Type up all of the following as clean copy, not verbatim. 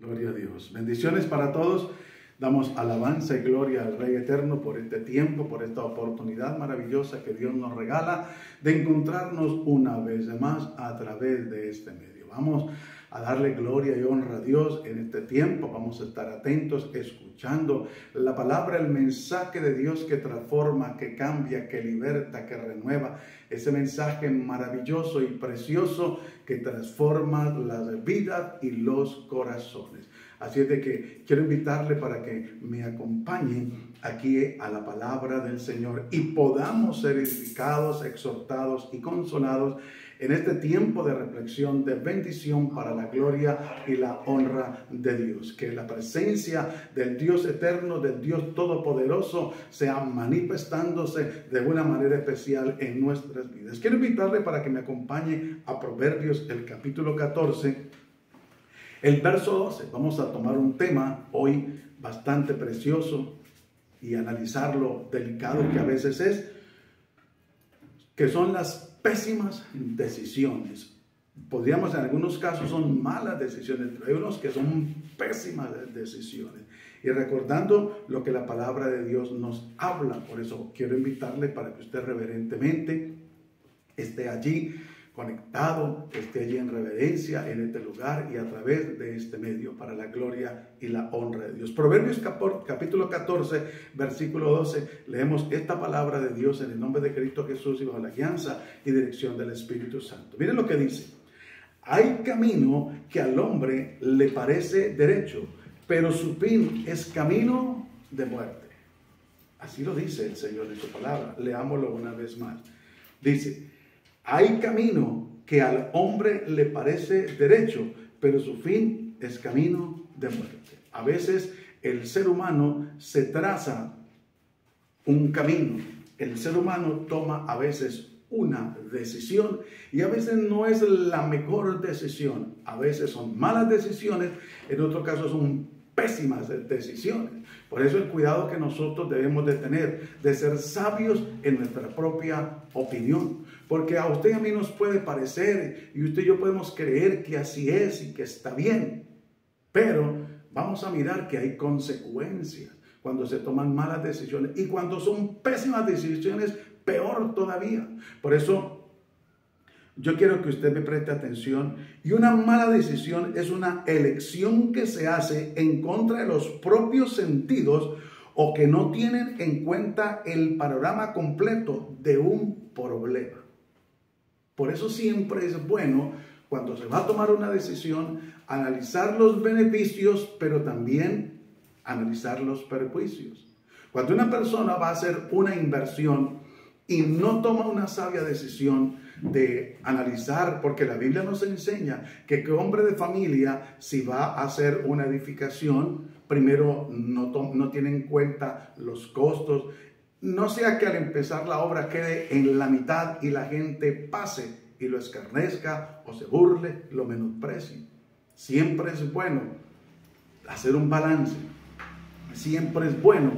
Gloria a Dios. Bendiciones para todos. Damos alabanza y gloria al Rey Eterno por este tiempo, por esta oportunidad maravillosa que Dios nos regala de encontrarnos una vez más a través de este medio. Vamos a darle gloria y honra a Dios en este tiempo. Vamos a estar atentos, escuchando la palabra, el mensaje de Dios que transforma, que cambia, que liberta, que renueva. Ese mensaje maravilloso y precioso que transforma las vidas y los corazones. Así es de que quiero invitarle para que me acompañe aquí a la palabra del Señor y podamos ser edificados, exhortados y consolados en este tiempo de reflexión, de bendición para la gloria y la honra de Dios. Que la presencia del Dios eterno, del Dios todopoderoso, sea manifestándose de una manera especial en nuestras vidas. Quiero invitarle para que me acompañe a Proverbios, el capítulo 14, el verso 12. Vamos a tomar un tema hoy bastante precioso y analizar lo delicado que a veces es, que son las pésimas decisiones. Podríamos, en algunos casos son malas decisiones, pero hay unos que son pésimas decisiones. Y recordando lo que la palabra de Dios nos habla, por eso quiero invitarle para que usted reverentemente esté allí conectado, esté allí en reverencia en este lugar y a través de este medio para la gloria y la honra de Dios. Proverbios capítulo 14, versículo 12, leemos esta palabra de Dios en el nombre de Cristo Jesús y bajo la guianza y dirección del Espíritu Santo. Miren lo que dice: hay camino que al hombre le parece derecho, pero su fin es camino de muerte. Así lo dice el Señor en su palabra. Leámoslo una vez más. Dice: hay camino que al hombre le parece derecho, pero su fin es camino de muerte. A veces el ser humano se traza un camino. El ser humano toma a veces una decisión y a veces no es la mejor decisión. A veces son malas decisiones, en otros casos son pésimas decisiones. Por eso el cuidado que nosotros debemos de tener, de ser sabios en nuestra propia opinión. Porque a usted y a mí nos puede parecer, y usted y yo podemos creer que así es y que está bien. Pero vamos a mirar que hay consecuencias cuando se toman malas decisiones. Y cuando son pésimas decisiones, peor todavía. Por eso yo quiero que usted me preste atención. Y una mala decisión es una elección que se hace en contra de los propios sentidos o que no tienen en cuenta el panorama completo de un problema. Por eso siempre es bueno, cuando se va a tomar una decisión, analizar los beneficios, pero también analizar los perjuicios. Cuando una persona va a hacer una inversión y no toma una sabia decisión de analizar, porque la Biblia nos enseña que hombre de familia, si va a hacer una edificación, primero no tiene en cuenta los costos. No sea que al empezar la obra quede en la mitad y la gente pase y lo escarnezca o se burle, lo menosprecie. Siempre es bueno hacer un balance. Siempre es bueno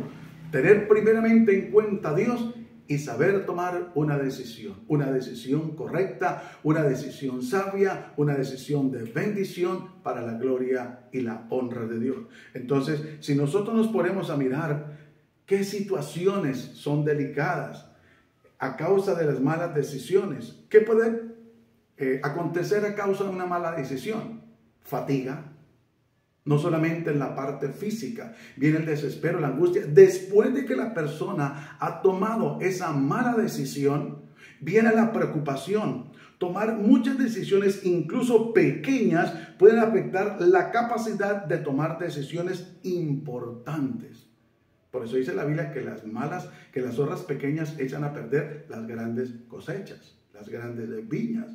tener primeramente en cuenta a Dios y saber tomar una decisión correcta, una decisión sabia, una decisión de bendición para la gloria y la honra de Dios. Entonces, si nosotros nos ponemos a mirar qué situaciones son delicadas a causa de las malas decisiones, ¿qué puede acontecer a causa de una mala decisión? Fatiga. No solamente en la parte física, viene el desespero, la angustia. Después de que la persona ha tomado esa mala decisión, viene la preocupación. Tomar muchas decisiones, incluso pequeñas, pueden afectar la capacidad de tomar decisiones importantes. Por eso dice la Biblia que las zorras pequeñas echan a perder las grandes cosechas, las grandes viñas.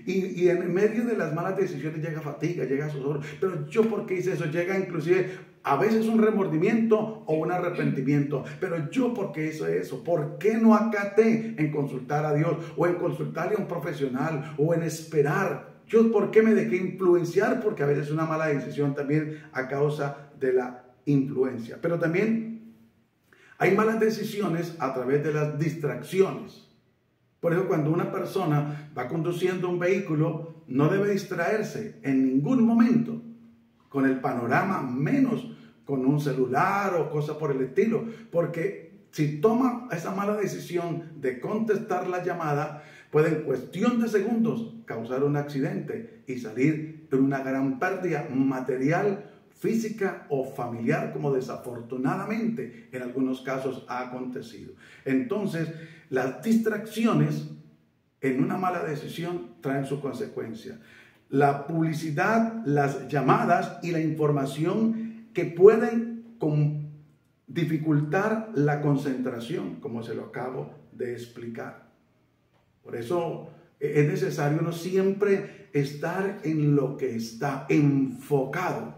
Y en medio de las malas decisiones llega fatiga, llega zozobra. Pero yo, ¿por qué hice eso? Llega inclusive a veces un remordimiento o un arrepentimiento. Pero yo, ¿por qué hice eso? ¿Por qué no acaté en consultar a Dios o en consultarle a un profesional o en esperar? Yo, ¿por qué me dejé influenciar? Porque a veces una mala decisión también a causa de la influencia. Pero también hay malas decisiones a través de las distracciones. Por eso cuando una persona va conduciendo un vehículo, no debe distraerse en ningún momento. con el panorama, menos con un celular o cosas por el estilo. Porque si toma esa mala decisión de contestar la llamada, puede en cuestión de segundos causar un accidente y salir en una gran pérdida material, física o familiar, como desafortunadamente en algunos casos ha acontecido. Entonces, las distracciones en una mala decisión traen su consecuencia. La publicidad, las llamadas y la información que pueden dificultar la concentración, como se lo acabo de explicar. Por eso es necesario no siempre estar en lo que está enfocado.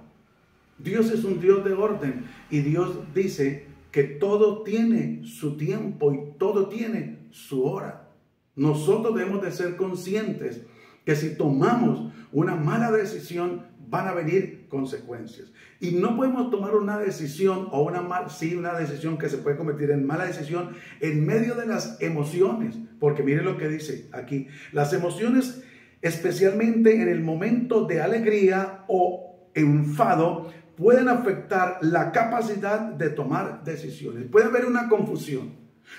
Dios es un Dios de orden y Dios dice que todo tiene su tiempo y todo tiene su hora. Nosotros debemos de ser conscientes que si tomamos una mala decisión van a venir consecuencias. Y no podemos tomar una decisión o una decisión que se puede convertir en mala decisión en medio de las emociones. Porque mire lo que dice aquí. Las emociones, especialmente en el momento de alegría o enfado, pueden afectar la capacidad de tomar decisiones. Puede haber una confusión.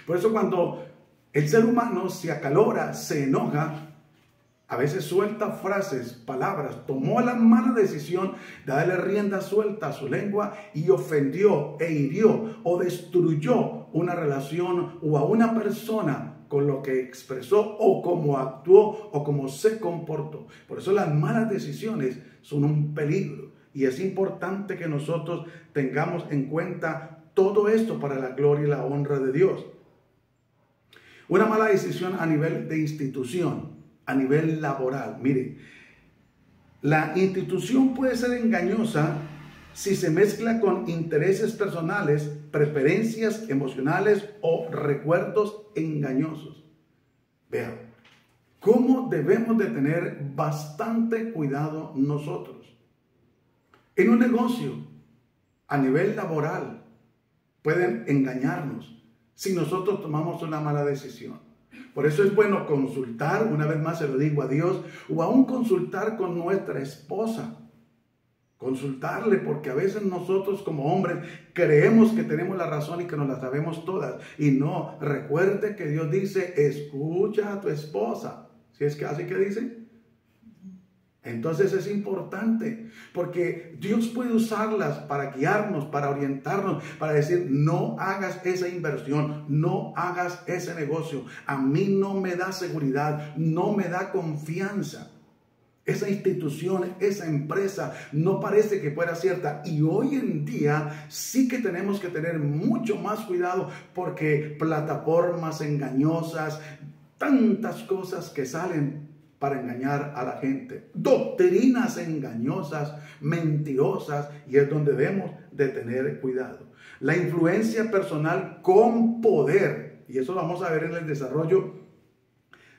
Por eso cuando el ser humano se acalora, se enoja, a veces suelta frases, palabras, tomó la mala decisión de darle rienda suelta a su lengua y ofendió e hirió o destruyó una relación o a una persona con lo que expresó o cómo actuó o cómo se comportó. Por eso las malas decisiones son un peligro y es importante que nosotros tengamos en cuenta todo esto para la gloria y la honra de Dios. Una mala decisión a nivel de institución, a nivel laboral. Mire, la institución puede ser engañosa si se mezcla con intereses personales, preferencias emocionales o recuerdos engañosos. Vean, ¿cómo debemos de tener bastante cuidado nosotros? En un negocio, a nivel laboral, pueden engañarnos si nosotros tomamos una mala decisión. Por eso es bueno consultar, una vez más se lo digo a Dios, o aún consultar con nuestra esposa. Consultarle, porque a veces nosotros como hombres creemos que tenemos la razón y que nos la sabemos todas. Y no, recuerde que Dios dice, escucha a tu esposa. ¿Sí es que así que dice? Entonces es importante, porque Dios puede usarlas para guiarnos, para orientarnos, para decir, no hagas esa inversión, no hagas ese negocio. A mí no me da seguridad, no me da confianza. Esa institución, esa empresa, no parece que fuera cierta. Y hoy en día sí que tenemos que tener mucho más cuidado, porque plataformas engañosas, tantas cosas que salen para engañar a la gente, doctrinas engañosas, mentirosas, y es donde debemos de tener cuidado. La influencia personal con poder, y eso lo vamos a ver en el desarrollo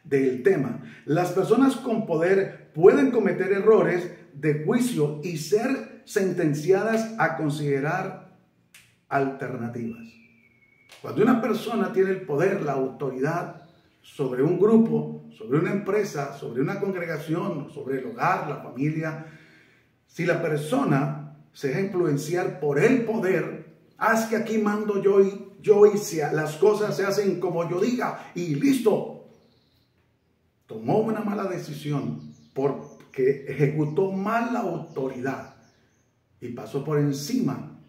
del tema. Las personas con poder pueden cometer errores de juicio y ser sentenciadas a considerar alternativas. Cuando una persona tiene el poder, la autoridad sobre un grupo, sobre una empresa, sobre una congregación, sobre el hogar, la familia, si la persona se deja influenciar por el poder, haz que aquí mando yo y las cosas se hacen como yo diga y listo. Tomó una mala decisión porque ejecutó mal la autoridad y pasó por encima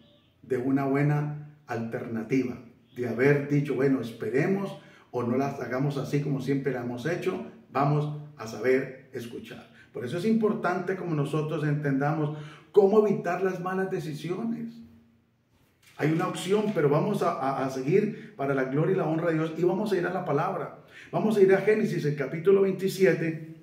de una buena alternativa, de haber dicho, bueno, esperemos o no las hagamos así como siempre la hemos hecho, vamos a saber escuchar. Por eso es importante como nosotros entendamos cómo evitar las malas decisiones. Hay una opción, pero vamos a seguir para la gloria y la honra de Dios y vamos a ir a la palabra. Vamos a ir a Génesis, el capítulo 27,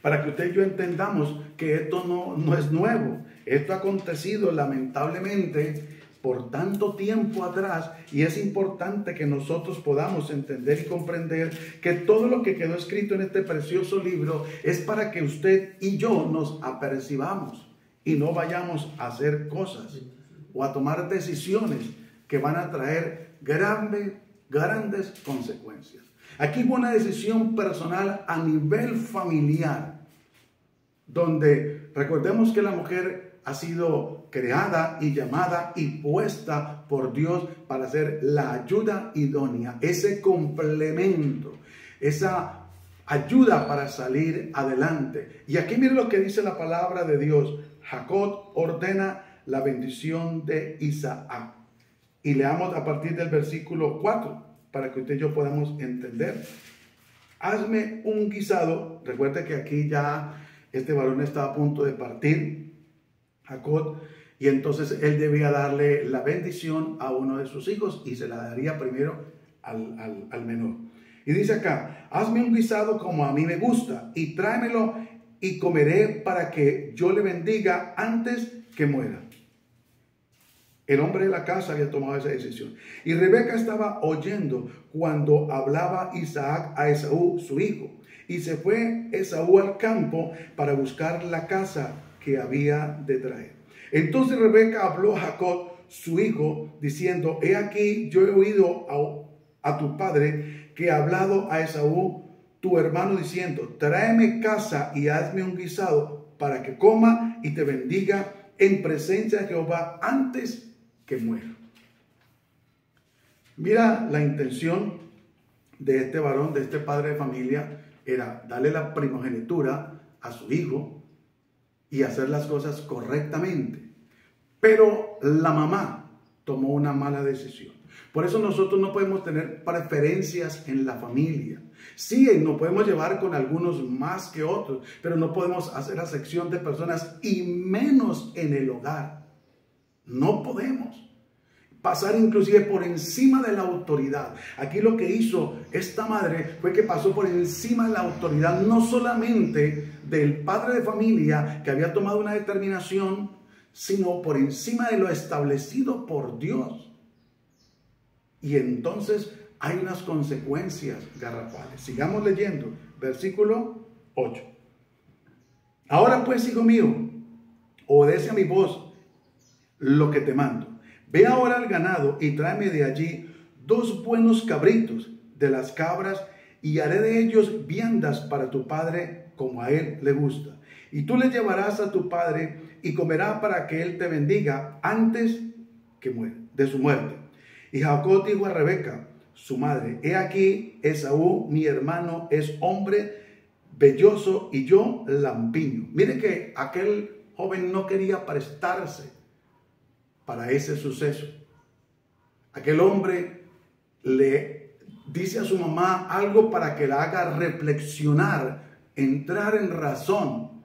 para que usted y yo entendamos que esto no es nuevo. Esto ha acontecido lamentablemente por tanto tiempo atrás, y es importante que nosotros podamos entender y comprender que todo lo que quedó escrito en este precioso libro es para que usted y yo nos apercibamos y no vayamos a hacer cosas o a tomar decisiones que van a traer grandes consecuencias. Aquí hubo una decisión personal a nivel familiar, donde recordemos que la mujer ha sido creada y llamada y puesta por Dios para ser la ayuda idónea, ese complemento, esa ayuda para salir adelante. Y aquí miren lo que dice la palabra de Dios. Jacob ordena la bendición de Isaac. Y leamos a partir del versículo 4 para que usted y yo podamos entender. Hazme un guisado. Recuerde que aquí ya este varón está a punto de partir, Jacob, y entonces él debía darle la bendición a uno de sus hijos y se la daría primero al menor. Y dice acá, hazme un guisado como a mí me gusta y tráemelo y comeré para que yo le bendiga antes que muera. El hombre de la casa había tomado esa decisión. Y Rebeca estaba oyendo cuando hablaba Isaac a Esaú, su hijo. Y se fue Esaú al campo para buscar la caza que había de traer. Entonces Rebeca habló a Jacob, su hijo, diciendo, he aquí, yo he oído a tu padre que ha hablado a Esaú, tu hermano, diciendo, tráeme caza y hazme un guisado para que coma y te bendiga en presencia de Jehová antes que muera. Mira, la intención de este varón, de este padre de familia, era darle la primogenitura a su hijo y hacer las cosas correctamente. Pero la mamá tomó una mala decisión. Por eso nosotros no podemos tener preferencias en la familia. Sí, nos podemos llevar con algunos más que otros, pero no podemos hacer acepción de personas y menos en el hogar. No podemos pasar inclusive por encima de la autoridad. Aquí lo que hizo esta madre fue que pasó por encima de la autoridad, no solamente del padre de familia que había tomado una determinación, sino por encima de lo establecido por Dios. Y entonces hay unas consecuencias garrafales. Sigamos leyendo, versículo 8. Ahora pues, hijo mío, obedece a mi voz lo que te mando. Ve ahora al ganado y tráeme de allí 2 buenos cabritos de las cabras y haré de ellos viandas para tu padre como a él le gusta. Y tú le llevarás a tu padre y comerá para que él te bendiga antes que muera, de su muerte. Y Jacob dijo a Rebeca, su madre, he aquí Esaú, mi hermano, es hombre velloso y yo lampiño. Mire que aquel joven no quería prestarse para ese suceso. Aquel hombre le dice a su mamá algo para que la haga reflexionar, entrar en razón.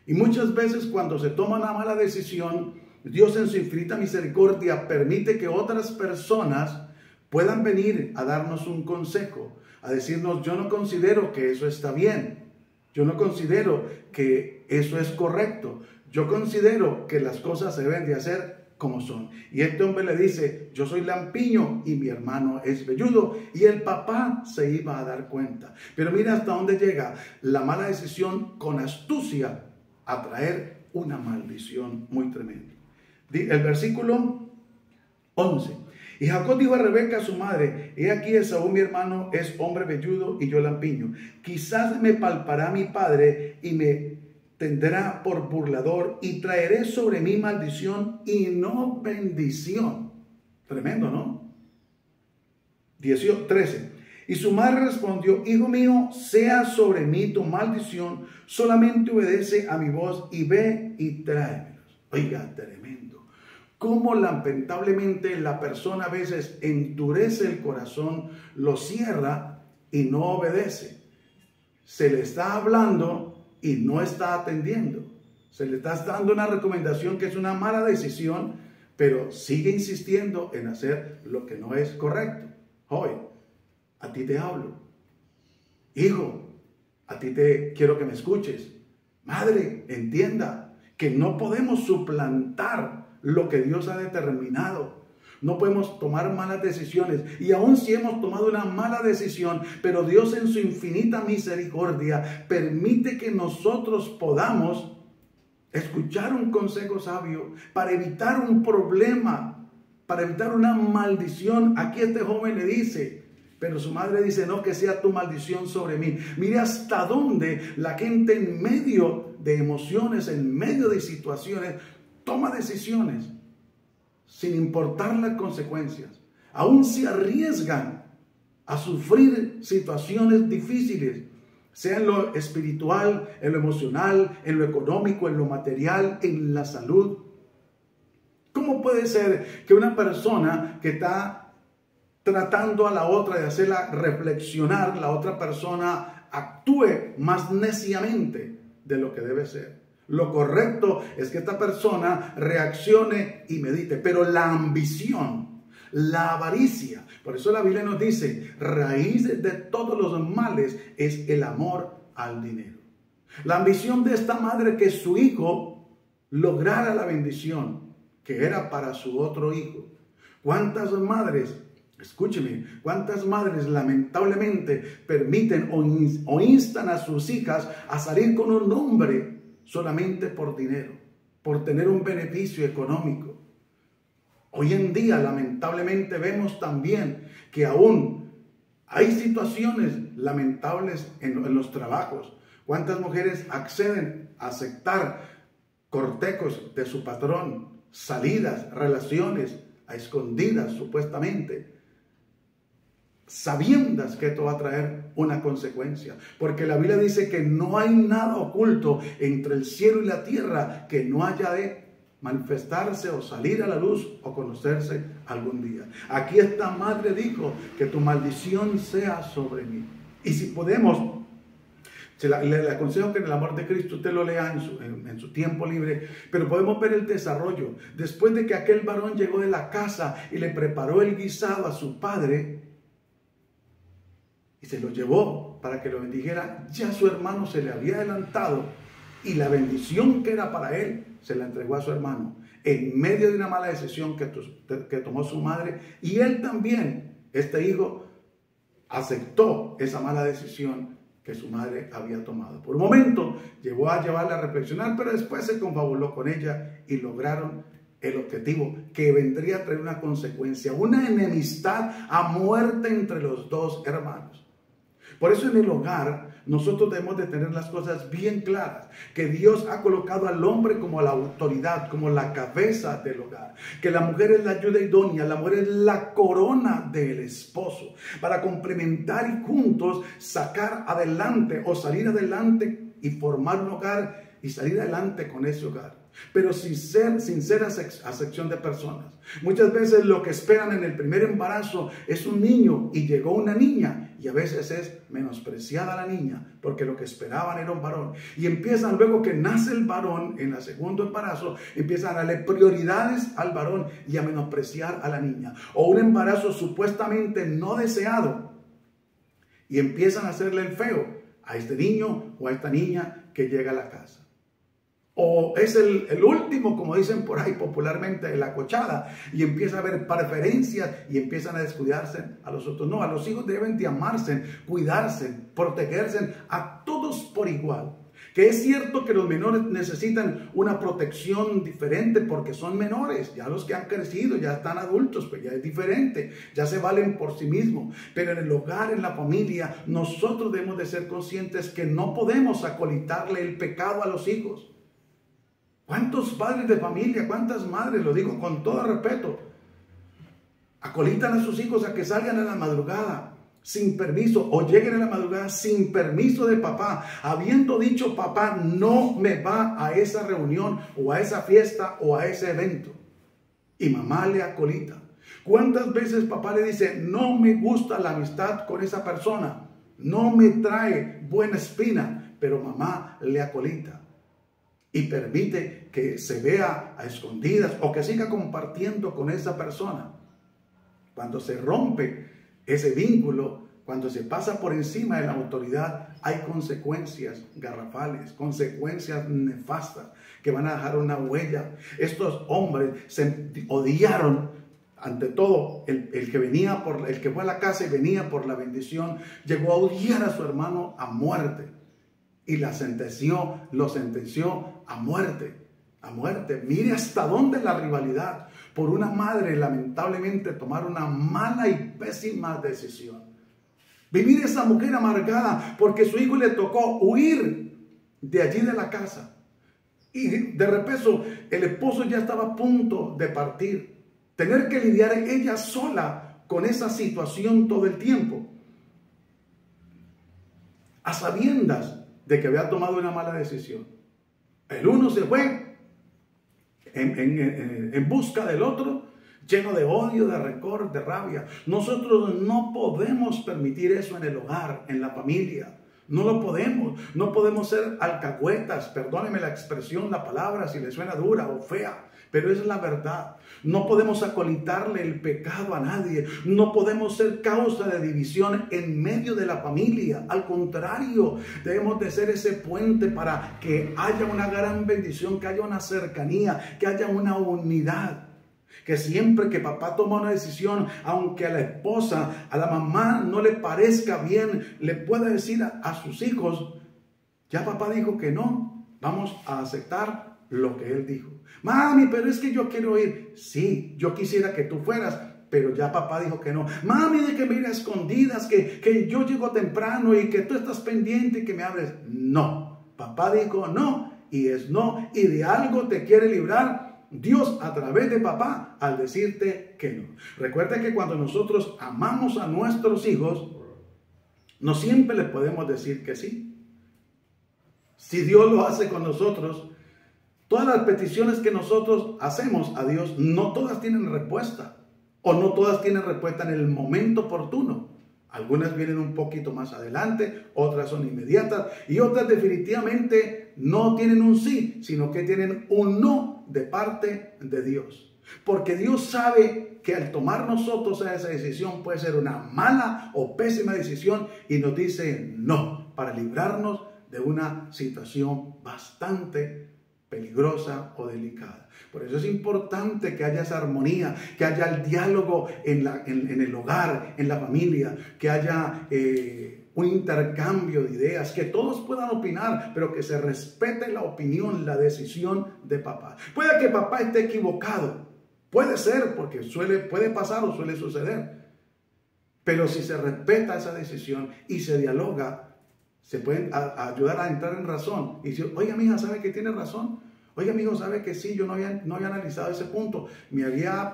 Y muchas veces cuando se toma una mala decisión, Dios en su infinita misericordia permite que otras personas puedan venir a darnos un consejo, a decirnos, yo no considero que eso está bien, yo no considero que eso es correcto, yo considero que las cosas se deben de hacer como son. Y este hombre le dice, yo soy lampiño y mi hermano es velludo, y el papá se iba a dar cuenta. Pero mira hasta dónde llega la mala decisión con astucia a traer una maldición muy tremenda. El versículo 11. Y Jacob dijo a Rebeca, su madre, he aquí Esaú mi hermano es hombre velludo y yo lampiño. Quizás me palpará mi padre y me tendrá por burlador y traeré sobre mí maldición y no bendición. Tremendo, ¿no? 13. Y su madre respondió, hijo mío, sea sobre mí tu maldición, solamente obedece a mi voz y ve y tráemelos. Oiga, tremendo. Cómo lamentablemente la persona a veces endurece el corazón, lo cierra y no obedece. Se le está hablando y no está atendiendo. Se le está dando una recomendación que es una mala decisión, pero sigue insistiendo en hacer lo que no es correcto. Hoy, a ti te hablo. Hijo, a ti te quiero que me escuches. Madre, entienda que no podemos suplantar lo que Dios ha determinado. No podemos tomar malas decisiones. Y aun si hemos tomado una mala decisión, pero Dios en su infinita misericordia permite que nosotros podamos escuchar un consejo sabio para evitar un problema, para evitar una maldición. Aquí este joven le dice, pero su madre dice, no, que sea tu maldición sobre mí. Mire hasta dónde la gente en medio de emociones, en medio de situaciones, toma decisiones sin importar las consecuencias. Aún se arriesgan a sufrir situaciones difíciles, sea en lo espiritual, en lo emocional, en lo económico, en lo material, en la salud. ¿Cómo puede ser que una persona que está tratando a la otra de hacerla reflexionar, la otra persona actúe más neciamente de lo que debe ser? Lo correcto es que esta persona reaccione y medite, pero la ambición, la avaricia, por eso la Biblia nos dice, raíz de todos los males es el amor al dinero. La ambición de esta madre que su hijo lograra la bendición que era para su otro hijo. ¿Cuántas madres, escúcheme, cuántas madres lamentablemente permiten o instan a sus hijas a salir con un hombre solamente por dinero, por tener un beneficio económico? Hoy en día, lamentablemente, vemos también que aún hay situaciones lamentables en los trabajos. ¿Cuántas mujeres acceden a aceptar cortejos de su patrón, salidas, relaciones a escondidas supuestamente, sabiendas que esto va a traer una consecuencia? Porque la Biblia dice que no hay nada oculto entre el cielo y la tierra que no haya de manifestarse o salir a la luz o conocerse algún día. Aquí esta madre dijo que tu maldición sea sobre mí. Y si podemos, le aconsejo que en el amor de Cristo usted lo lea en su tiempo libre, pero podemos ver el desarrollo. Después de que aquel varón llegó de la casa y le preparó el guisado a su padre y se lo llevó para que lo bendijera, ya su hermano se le había adelantado y la bendición que era para él se la entregó a su hermano en medio de una mala decisión que tomó su madre, y él también, este hijo, aceptó esa mala decisión que su madre había tomado. Por un momento llevó a llevarla a reflexionar, pero después se confabuló con ella y lograron el objetivo que vendría a traer una consecuencia, una enemistad a muerte entre los dos hermanos. Por eso en el hogar nosotros debemos de tener las cosas bien claras, que Dios ha colocado al hombre como la autoridad, como la cabeza del hogar, que la mujer es la ayuda idónea, la mujer es la corona del esposo, para complementar y juntos sacar adelante o salir adelante y formar un hogar y salir adelante con ese hogar. Pero sin ser acepción de personas. Muchas veces lo que esperan en el primer embarazo es un niño y llegó una niña, y a veces es menospreciada la niña porque lo que esperaban era un varón, y empiezan luego que nace el varón en el segundo embarazo, empiezan a darle prioridades al varón y a menospreciar a la niña, o un embarazo supuestamente no deseado y empiezan a hacerle el feo a este niño o a esta niña que llega a la casa. O es el último, como dicen por ahí popularmente, de la cochada, y empieza a haber preferencias y empiezan a descuidarse a los otros. No, a los hijos deben de amarse, cuidarse, protegerse a todos por igual. Que es cierto que los menores necesitan una protección diferente porque son menores, ya los que han crecido, ya están adultos, pues ya es diferente, ya se valen por sí mismos. Pero en el hogar, en la familia, nosotros debemos de ser conscientes que no podemos acolitarle el pecado a los hijos. ¿Cuántos padres de familia, cuántas madres, lo digo con todo respeto, acolitan a sus hijos a que salgan a la madrugada sin permiso o lleguen a la madrugada sin permiso de papá, habiendo dicho papá no me va a esa reunión o a esa fiesta o a ese evento? Y mamá le acolita. ¿Cuántas veces papá le dice no me gusta la amistad con esa persona, no me trae buena espina, pero mamá le acolita y permite que se vea a escondidas o que siga compartiendo con esa persona? Cuando se rompe ese vínculo, cuando se pasa por encima de la autoridad, hay consecuencias garrafales, consecuencias nefastas que van a dejar una huella. Estos hombres se odiaron. Ante todo, el que fue a la casa y venía por la bendición, llegó a odiar a su hermano a muerte. Y lo sentenció a muerte, a muerte. Mire hasta dónde la rivalidad por una madre lamentablemente tomar una mala y pésima decisión. Vivir esa mujer amargada porque su hijo le tocó huir de allí de la casa. Y de repente el esposo ya estaba a punto de partir. Tener que lidiar ella sola con esa situación todo el tiempo, a sabiendas de que había tomado una mala decisión. El uno se fue en busca del otro, lleno de odio, de rencor, de rabia. Nosotros no podemos permitir eso en el hogar, en la familia. No lo podemos. No podemos ser alcahuetas. Perdóneme la expresión, la palabra, si le suena dura o fea, pero es la verdad. No podemos acolitarle el pecado a nadie. No podemos ser causa de división en medio de la familia. Al contrario, debemos de ser ese puente para que haya una gran bendición, que haya una cercanía, que haya una unidad. Que siempre que papá toma una decisión, aunque a la esposa, a la mamá no le parezca bien, le pueda decir a sus hijos, ya papá dijo que no, vamos a aceptar lo que él dijo. Mami, pero es que yo quiero ir. Sí, yo quisiera que tú fueras, pero ya papá dijo que no. Mami, de que me ir a escondidas, que yo llego temprano y que tú estás pendiente y que me abres. No, papá dijo no y es no, y de algo te quiere librar Dios a través de papá al decirte que no. Recuerda que cuando nosotros amamos a nuestros hijos, no siempre les podemos decir que sí. Si Dios lo hace con nosotros, todas las peticiones que nosotros hacemos a Dios, no todas tienen respuesta. O no todas tienen respuesta en el momento oportuno. Algunas vienen un poquito más adelante, otras son inmediatas y otras definitivamente no tienen un sí, sino que tienen un no de parte de Dios. Porque Dios sabe que al tomar nosotros esa decisión puede ser una mala o pésima decisión y nos dice no, para librarnos de una situación bastante peligrosa o delicada. Por eso es importante que haya esa armonía, que haya el diálogo en el hogar, en la familia, que haya un intercambio de ideas, que todos puedan opinar, pero que se respete la opinión, la decisión de papá. Puede que papá esté equivocado, puede ser, porque puede pasar o suele suceder, pero si se respeta esa decisión y se dialoga, se pueden ayudar a entrar en razón y decir, oiga, mija, ¿sabe que tiene razón? Oiga, amigo, ¿sabe que sí? Yo no había analizado ese punto. Me había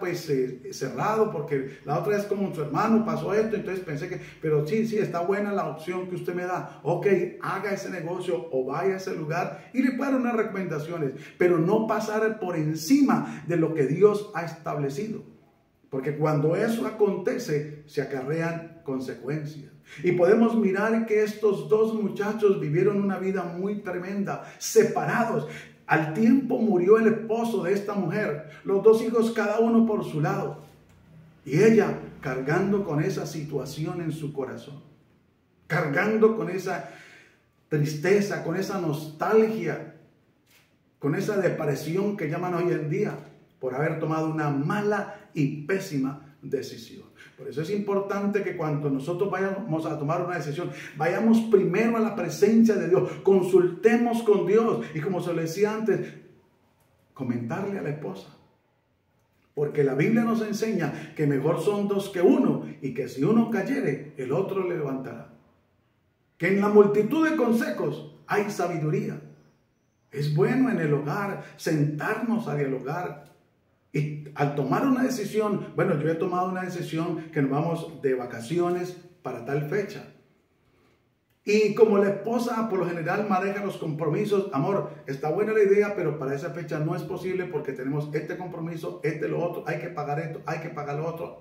cerrado porque la otra vez como su hermano pasó esto, entonces pensé que, pero sí, está buena la opción que usted me da. Ok, haga ese negocio o vaya a ese lugar y le puedo dar unas recomendaciones, pero no pasar por encima de lo que Dios ha establecido. Porque cuando eso acontece, se acarrean consecuencias. Y podemos mirar que estos dos muchachos vivieron una vida muy tremenda, separados. Al tiempo murió el esposo de esta mujer, los dos hijos cada uno por su lado. Y ella cargando con esa situación en su corazón, cargando con esa tristeza, con esa nostalgia, con esa depresión que llaman hoy en día, por haber tomado una mala y pésima decisión. Por eso es importante que cuando nosotros vayamos a tomar una decisión, vayamos primero a la presencia de Dios, consultemos con Dios y, como se lo decía antes, comentarle a la esposa. Porque la Biblia nos enseña que mejor son dos que uno y que si uno cayere, el otro le levantará. Que en la multitud de consejos hay sabiduría. Es bueno en el hogar sentarnos a dialogar. Y al tomar una decisión, bueno, yo he tomado una decisión que nos vamos de vacaciones para tal fecha. Y como la esposa por lo general maneja los compromisos, amor, está buena la idea, pero para esa fecha no es posible porque tenemos este compromiso, lo otro, hay que pagar esto, hay que pagar lo otro.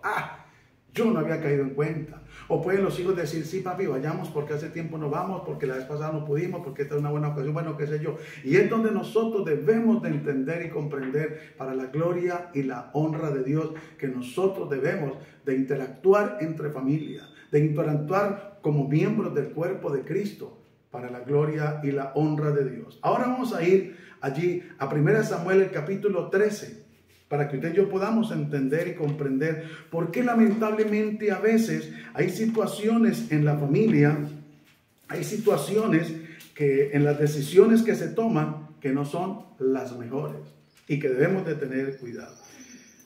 Yo no había caído en cuenta. O pueden los hijos decir, sí papi, vayamos porque hace tiempo no vamos, porque la vez pasada no pudimos, porque esta es una buena ocasión, bueno, qué sé yo. Y es donde nosotros debemos de entender y comprender para la gloria y la honra de Dios que nosotros debemos de interactuar entre familia, de interactuar como miembros del cuerpo de Cristo para la gloria y la honra de Dios. Ahora vamos a ir allí a 1 Samuel el capítulo 13. Para que usted y yo podamos entender y comprender por qué lamentablemente a veces hay situaciones en la familia, hay situaciones que en las decisiones que se toman que no son las mejores y que debemos de tener cuidado.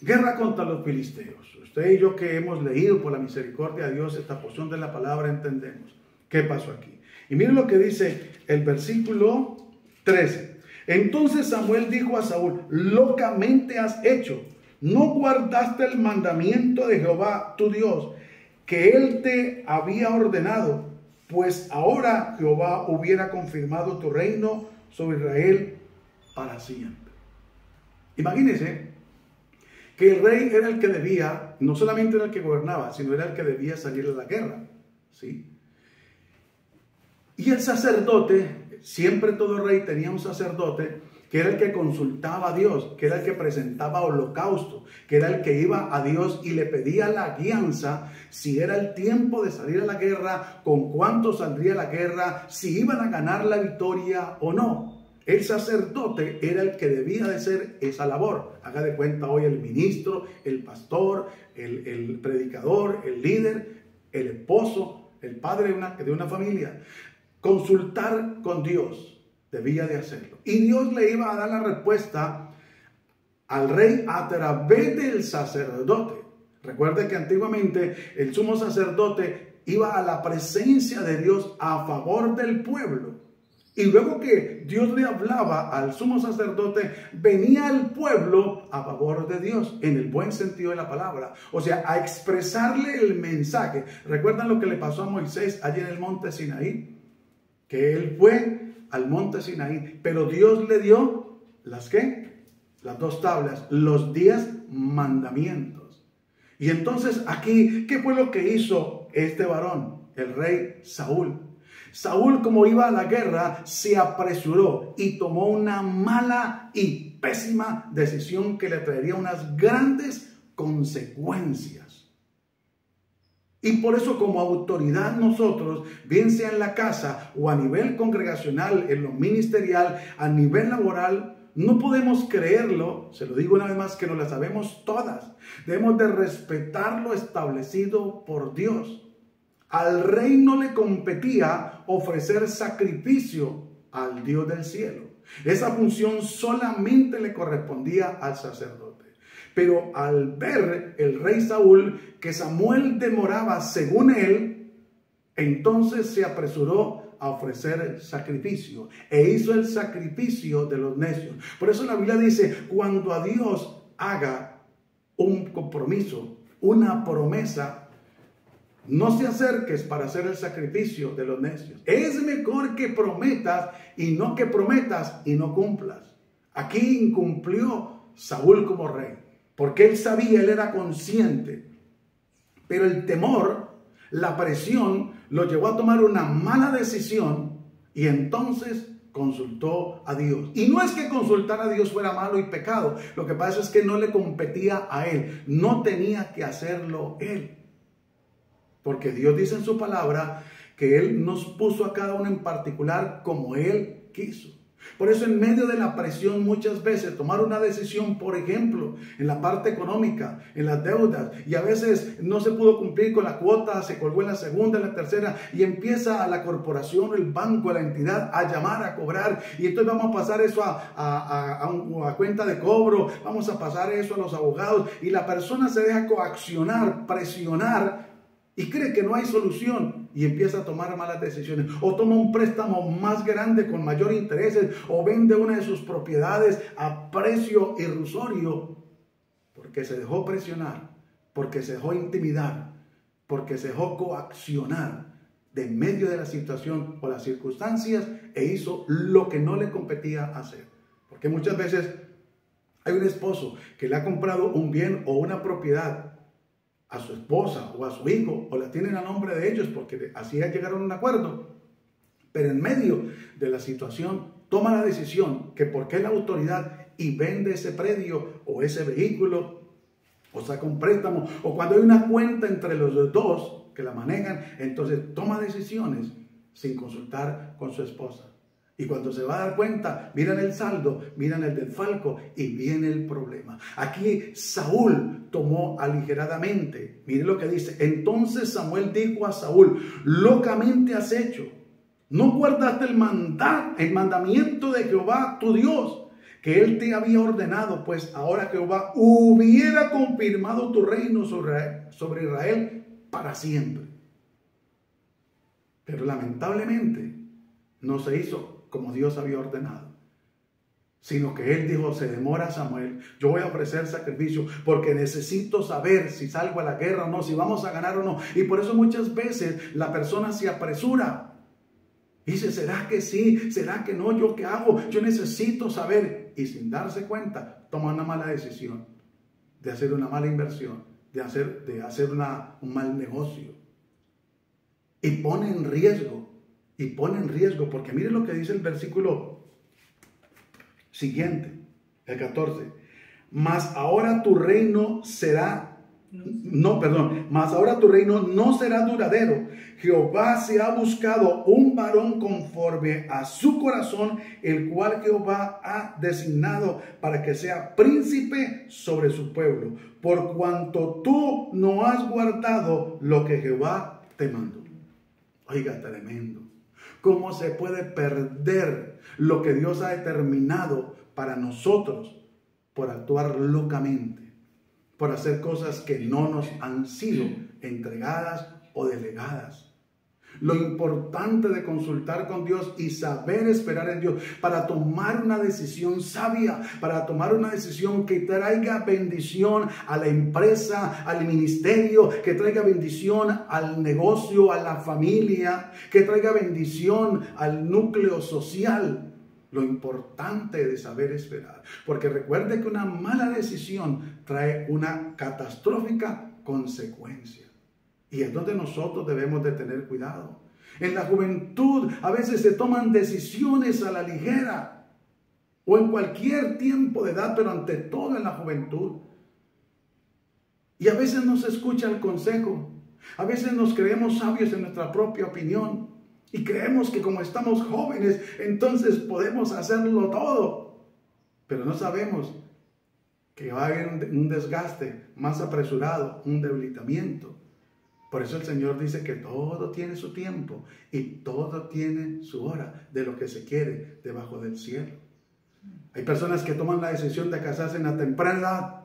Guerra contra los filisteos. Usted y yo que hemos leído por la misericordia de Dios esta porción de la palabra entendemos qué pasó aquí. Y miren lo que dice el versículo 13. Entonces Samuel dijo a Saúl: locamente has hecho. No guardaste el mandamiento de Jehová tu Dios, que él te había ordenado, pues ahora Jehová hubiera confirmado tu reino sobre Israel para siempre. Imagínense que el rey era el que debía, no solamente era el que gobernaba, sino era el que debía salir a la guerra, ¿sí? Y el sacerdote, siempre todo rey tenía un sacerdote, que era el que consultaba a Dios, que era el que presentaba holocausto, que era el que iba a Dios y le pedía la guianza si era el tiempo de salir a la guerra, con cuánto saldría la guerra, si iban a ganar la victoria o no. El sacerdote era el que debía de hacer esa labor. Haga de cuenta hoy el ministro, el pastor, el predicador, el líder, el esposo, el padre de una familia. Consultar con Dios. Debía de hacerlo. Y Dios le iba a dar la respuesta al rey a través del sacerdote. Recuerde que antiguamente el sumo sacerdote iba a la presencia de Dios a favor del pueblo. Y luego que Dios le hablaba al sumo sacerdote, venía el pueblo a favor de Dios, en el buen sentido de la palabra. O sea, a expresarle el mensaje. ¿Recuerdan lo que le pasó a Moisés allí en el monte Sinaí? Que él fue al monte Sinaí, pero Dios le dio las dos tablas, los 10 mandamientos. Y entonces aquí, ¿qué fue lo que hizo este varón? El rey Saúl. Saúl, como iba a la guerra, se apresuró y tomó una mala y pésima decisión que le traería unas grandes consecuencias. Y por eso, como autoridad, nosotros, bien sea en la casa o a nivel congregacional, en lo ministerial, a nivel laboral, no podemos creerlo, se lo digo una vez más, que no la sabemos todas. Debemos de respetar lo establecido por Dios. Al rey no le competía ofrecer sacrificio al Dios del cielo. Esa función solamente le correspondía al sacerdote. Pero al ver el rey Saúl que Samuel demoraba según él, entonces se apresuró a ofrecer sacrificio e hizo el sacrificio de los necios. Por eso la Biblia dice, cuando a Dios haga un compromiso, una promesa, no te acerques para hacer el sacrificio de los necios. Es mejor que prometas y no que prometas y no cumplas. Aquí incumplió Saúl como rey, porque él sabía, él era consciente. Pero el temor, la presión, lo llevó a tomar una mala decisión y entonces consultó a Dios. Y no es que consultar a Dios fuera malo y pecado. Lo que pasa es que no le competía a él. No tenía que hacerlo él. Porque Dios dice en su palabra que Él nos puso a cada uno en particular como Él quiso. Por eso en medio de la presión muchas veces tomar una decisión, por ejemplo, en la parte económica, en las deudas, y a veces no se pudo cumplir con la cuota, se colgó en la segunda, en la tercera, y empieza la corporación, el banco, la entidad a llamar, a cobrar, y entonces vamos a pasar eso a cuenta de cobro, vamos a pasar eso a los abogados, y la persona se deja coaccionar, presionar, y cree que no hay solución y empieza a tomar malas decisiones. O toma un préstamo más grande con mayor intereses o vende una de sus propiedades a precio irrisorio porque se dejó presionar, porque se dejó intimidar, porque se dejó coaccionar de en medio de la situación o las circunstancias e hizo lo que no le competía hacer. Porque muchas veces hay un esposo que le ha comprado un bien o una propiedad a su esposa o a su hijo, o la tienen a nombre de ellos porque así llegaron a un acuerdo, pero en medio de la situación toma la decisión que porque es la autoridad y vende ese predio o ese vehículo o saca un préstamo, o cuando hay una cuenta entre los dos que la manejan, entonces toma decisiones sin consultar con su esposa. Y cuando se va a dar cuenta, miran el saldo, miran el desfalco y viene el problema. Aquí Saúl tomó aligeradamente. Mire lo que dice. Entonces Samuel dijo a Saúl: locamente has hecho. No guardaste el mandamiento de Jehová tu Dios, que él te había ordenado, pues ahora Jehová hubiera confirmado tu reino sobre Israel para siempre. Pero lamentablemente no se hizo como Dios había ordenado. sino que él dijo, se demora Samuel, yo voy a ofrecer sacrificio porque necesito saber si salgo a la guerra o no, si vamos a ganar o no. Y por eso muchas veces la persona se apresura. Dice, ¿será que sí? ¿Será que no? ¿Yo qué hago? Yo necesito saber. Y sin darse cuenta, toma una mala decisión de hacer una mala inversión, de hacer un mal negocio. Y pone en riesgo, porque mire lo que dice el versículo siguiente, el 14. Mas ahora tu reino no será duradero. Jehová se ha buscado un varón conforme a su corazón, el cual Jehová ha designado para que sea príncipe sobre su pueblo, por cuanto tú no has guardado lo que Jehová te mandó. Oiga, tremendo. ¿Cómo se puede perder lo que Dios ha determinado para nosotros por actuar locamente, por hacer cosas que no nos han sido entregadas o delegadas? Lo importante de consultar con Dios y saber esperar en Dios para tomar una decisión sabia, para tomar una decisión que traiga bendición a la empresa, al ministerio, que traiga bendición al negocio, a la familia, que traiga bendición al núcleo social. Lo importante de saber esperar, porque recuerde que una mala decisión trae una catastrófica consecuencia. Y es donde nosotros debemos de tener cuidado. En la juventud a veces se toman decisiones a la ligera, o en cualquier tiempo de edad, pero ante todo en la juventud. Y a veces no se escucha el consejo. A veces nos creemos sabios en nuestra propia opinión. Y creemos que como estamos jóvenes, entonces podemos hacerlo todo. Pero no sabemos que va a haber un desgaste más apresurado, un debilitamiento. Por eso el Señor dice que todo tiene su tiempo y todo tiene su hora de lo que se quiere debajo del cielo. Hay personas que toman la decisión de casarse en la temprana edad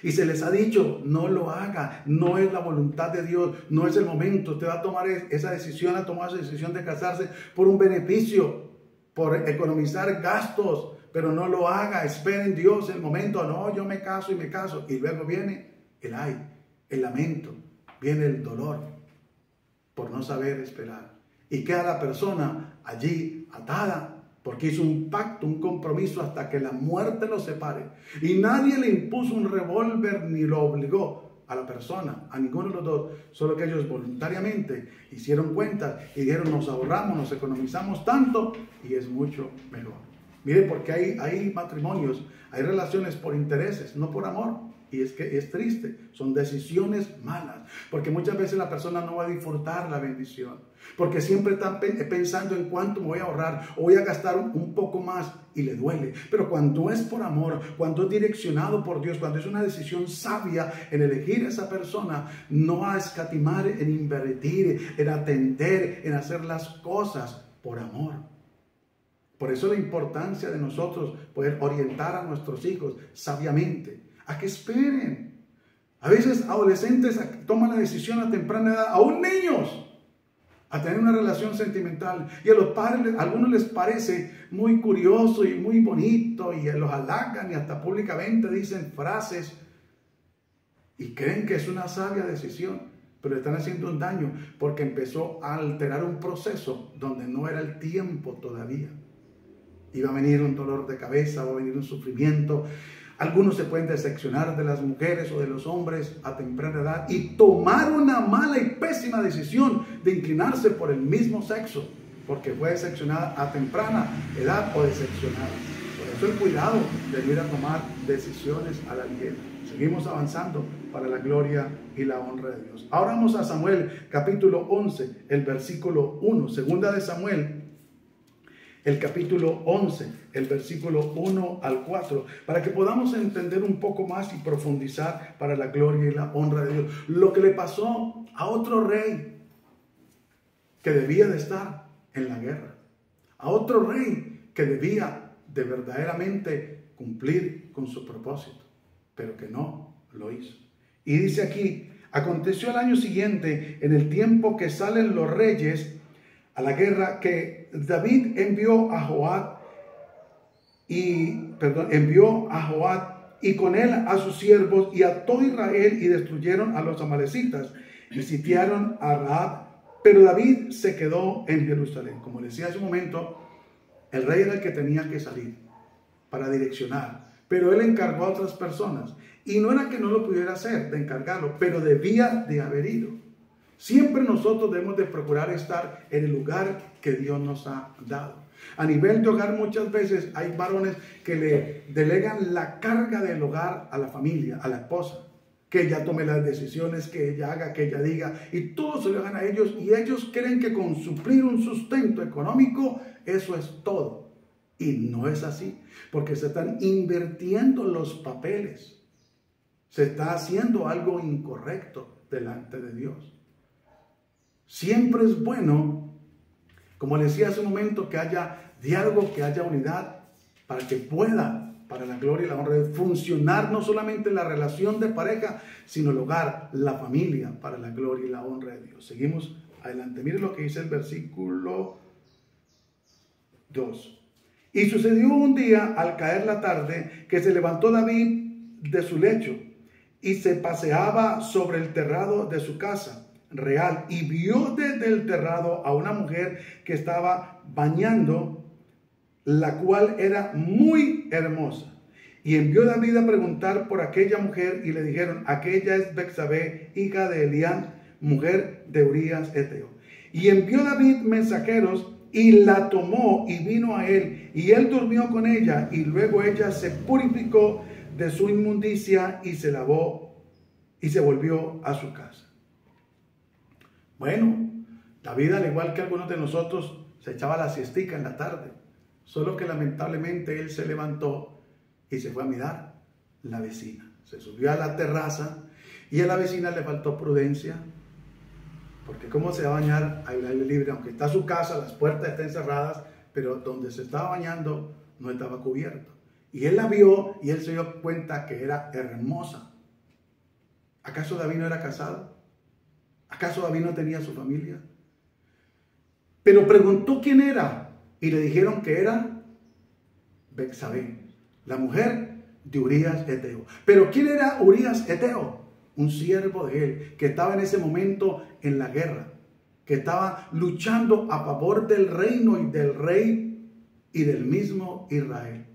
y se les ha dicho, no lo haga, no es la voluntad de Dios, no es el momento. Usted va a tomar esa decisión, ha tomado esa decisión de casarse por un beneficio, por economizar gastos, pero no lo haga, espere en Dios el momento. No, yo me caso y luego viene el lamento. Viene el dolor por no saber esperar. Y queda la persona allí atada porque hizo un pacto, un compromiso hasta que la muerte lo separe. Y nadie le impuso un revólver ni lo obligó a la persona, a ninguno de los dos. Solo que ellos voluntariamente hicieron cuentas y dijeron, nos ahorramos, nos economizamos tanto y es mucho mejor. Mire, porque hay matrimonios, hay relaciones por intereses, no por amor. Y es que es triste, son decisiones malas, porque muchas veces la persona no va a disfrutar la bendición, porque siempre está pensando en cuánto me voy a ahorrar o voy a gastar un poco más y le duele. Pero cuando es por amor, cuando es direccionado por Dios, cuando es una decisión sabia en elegir a esa persona, no va a escatimar en invertir, en atender, en hacer las cosas por amor. Por eso la importancia de nosotros poder orientar a nuestros hijos sabiamente a que esperen. A veces adolescentes toman la decisión a temprana edad, aún niños, a tener una relación sentimental. Y a los padres, a algunos les parece muy curioso y muy bonito y los halagan y hasta públicamente dicen frases y creen que es una sabia decisión, pero le están haciendo un daño porque empezó a alterar un proceso donde no era el tiempo todavía. Y va a venir un dolor de cabeza, va a venir un sufrimiento. Algunos se pueden decepcionar de las mujeres o de los hombres a temprana edad y tomar una mala y pésima decisión de inclinarse por el mismo sexo, porque fue decepcionada a temprana edad o decepcionada. Por eso el cuidado de ir a tomar decisiones a la ligera. Seguimos avanzando para la gloria y la honra de Dios. Ahora vamos a Samuel capítulo 11, el versículo 1. Segunda de Samuel, el capítulo 11, el versículo 1 al 4, para que podamos entender un poco más y profundizar para la gloria y la honra de Dios. Lo que le pasó a otro rey que debía de estar en la guerra, a otro rey que debía de verdaderamente cumplir con su propósito, pero que no lo hizo. Y dice aquí, aconteció el año siguiente, en el tiempo que salen los reyes a la guerra, que David envió a Joab, envió a Joab y con él a sus siervos y a todo Israel y destruyeron a los amalecitas y sitiaron a Rahab. Pero David se quedó en Jerusalén. Como decía hace un momento, el rey era el que tenía que salir para direccionar, pero él encargó a otras personas. Y no era que no lo pudiera hacer, de encargarlo, pero debía de haber ido. Siempre nosotros debemos de procurar estar en el lugar que Dios nos ha dado. A nivel de hogar muchas veces hay varones que le delegan la carga del hogar a la familia, a la esposa. Que ella tome las decisiones, que ella haga, que ella diga, y todo se lo hagan a ellos, y ellos creen que con suplir un sustento económico, eso es todo. Y no es así, porque se están invirtiendo los papeles. Se está haciendo algo incorrecto delante de Dios. Siempre es bueno, como le decía hace un momento, que haya diálogo, que haya unidad, para que pueda, para la gloria y la honra, de funcionar no solamente la relación de pareja, sino el hogar, la familia, para la gloria y la honra de Dios. Seguimos adelante. Miren lo que dice el versículo 2. Y sucedió un día, al caer la tarde, que se levantó David de su lecho y se paseaba sobre el terrado de su casa real y vio desde el terrado a una mujer que estaba bañando, la cual era muy hermosa. Y envió David a preguntar por aquella mujer y le dijeron: aquella es Betsabé, hija de Elián, mujer de Urías Eteo. Y envió David mensajeros y la tomó y vino a él, y él durmió con ella, y luego ella se purificó de su inmundicia y se lavó y se volvió a su casa. Bueno, David, al igual que algunos de nosotros, se echaba la siestica en la tarde, solo que lamentablemente él se levantó y se fue a mirar la vecina. Se subió a la terraza y a la vecina le faltó prudencia, porque cómo se va a bañar al aire libre, aunque está su casa, las puertas están cerradas, pero donde se estaba bañando no estaba cubierto. Y él la vio y él se dio cuenta que era hermosa. ¿Acaso David no era casado? ¿Acaso David no tenía su familia? Pero preguntó quién era y le dijeron que era Betsabé, la mujer de Urías Eteo. ¿Pero quién era Urías Eteo? Un siervo de él que estaba en ese momento en la guerra, que estaba luchando a favor del reino y del rey y del mismo Israel.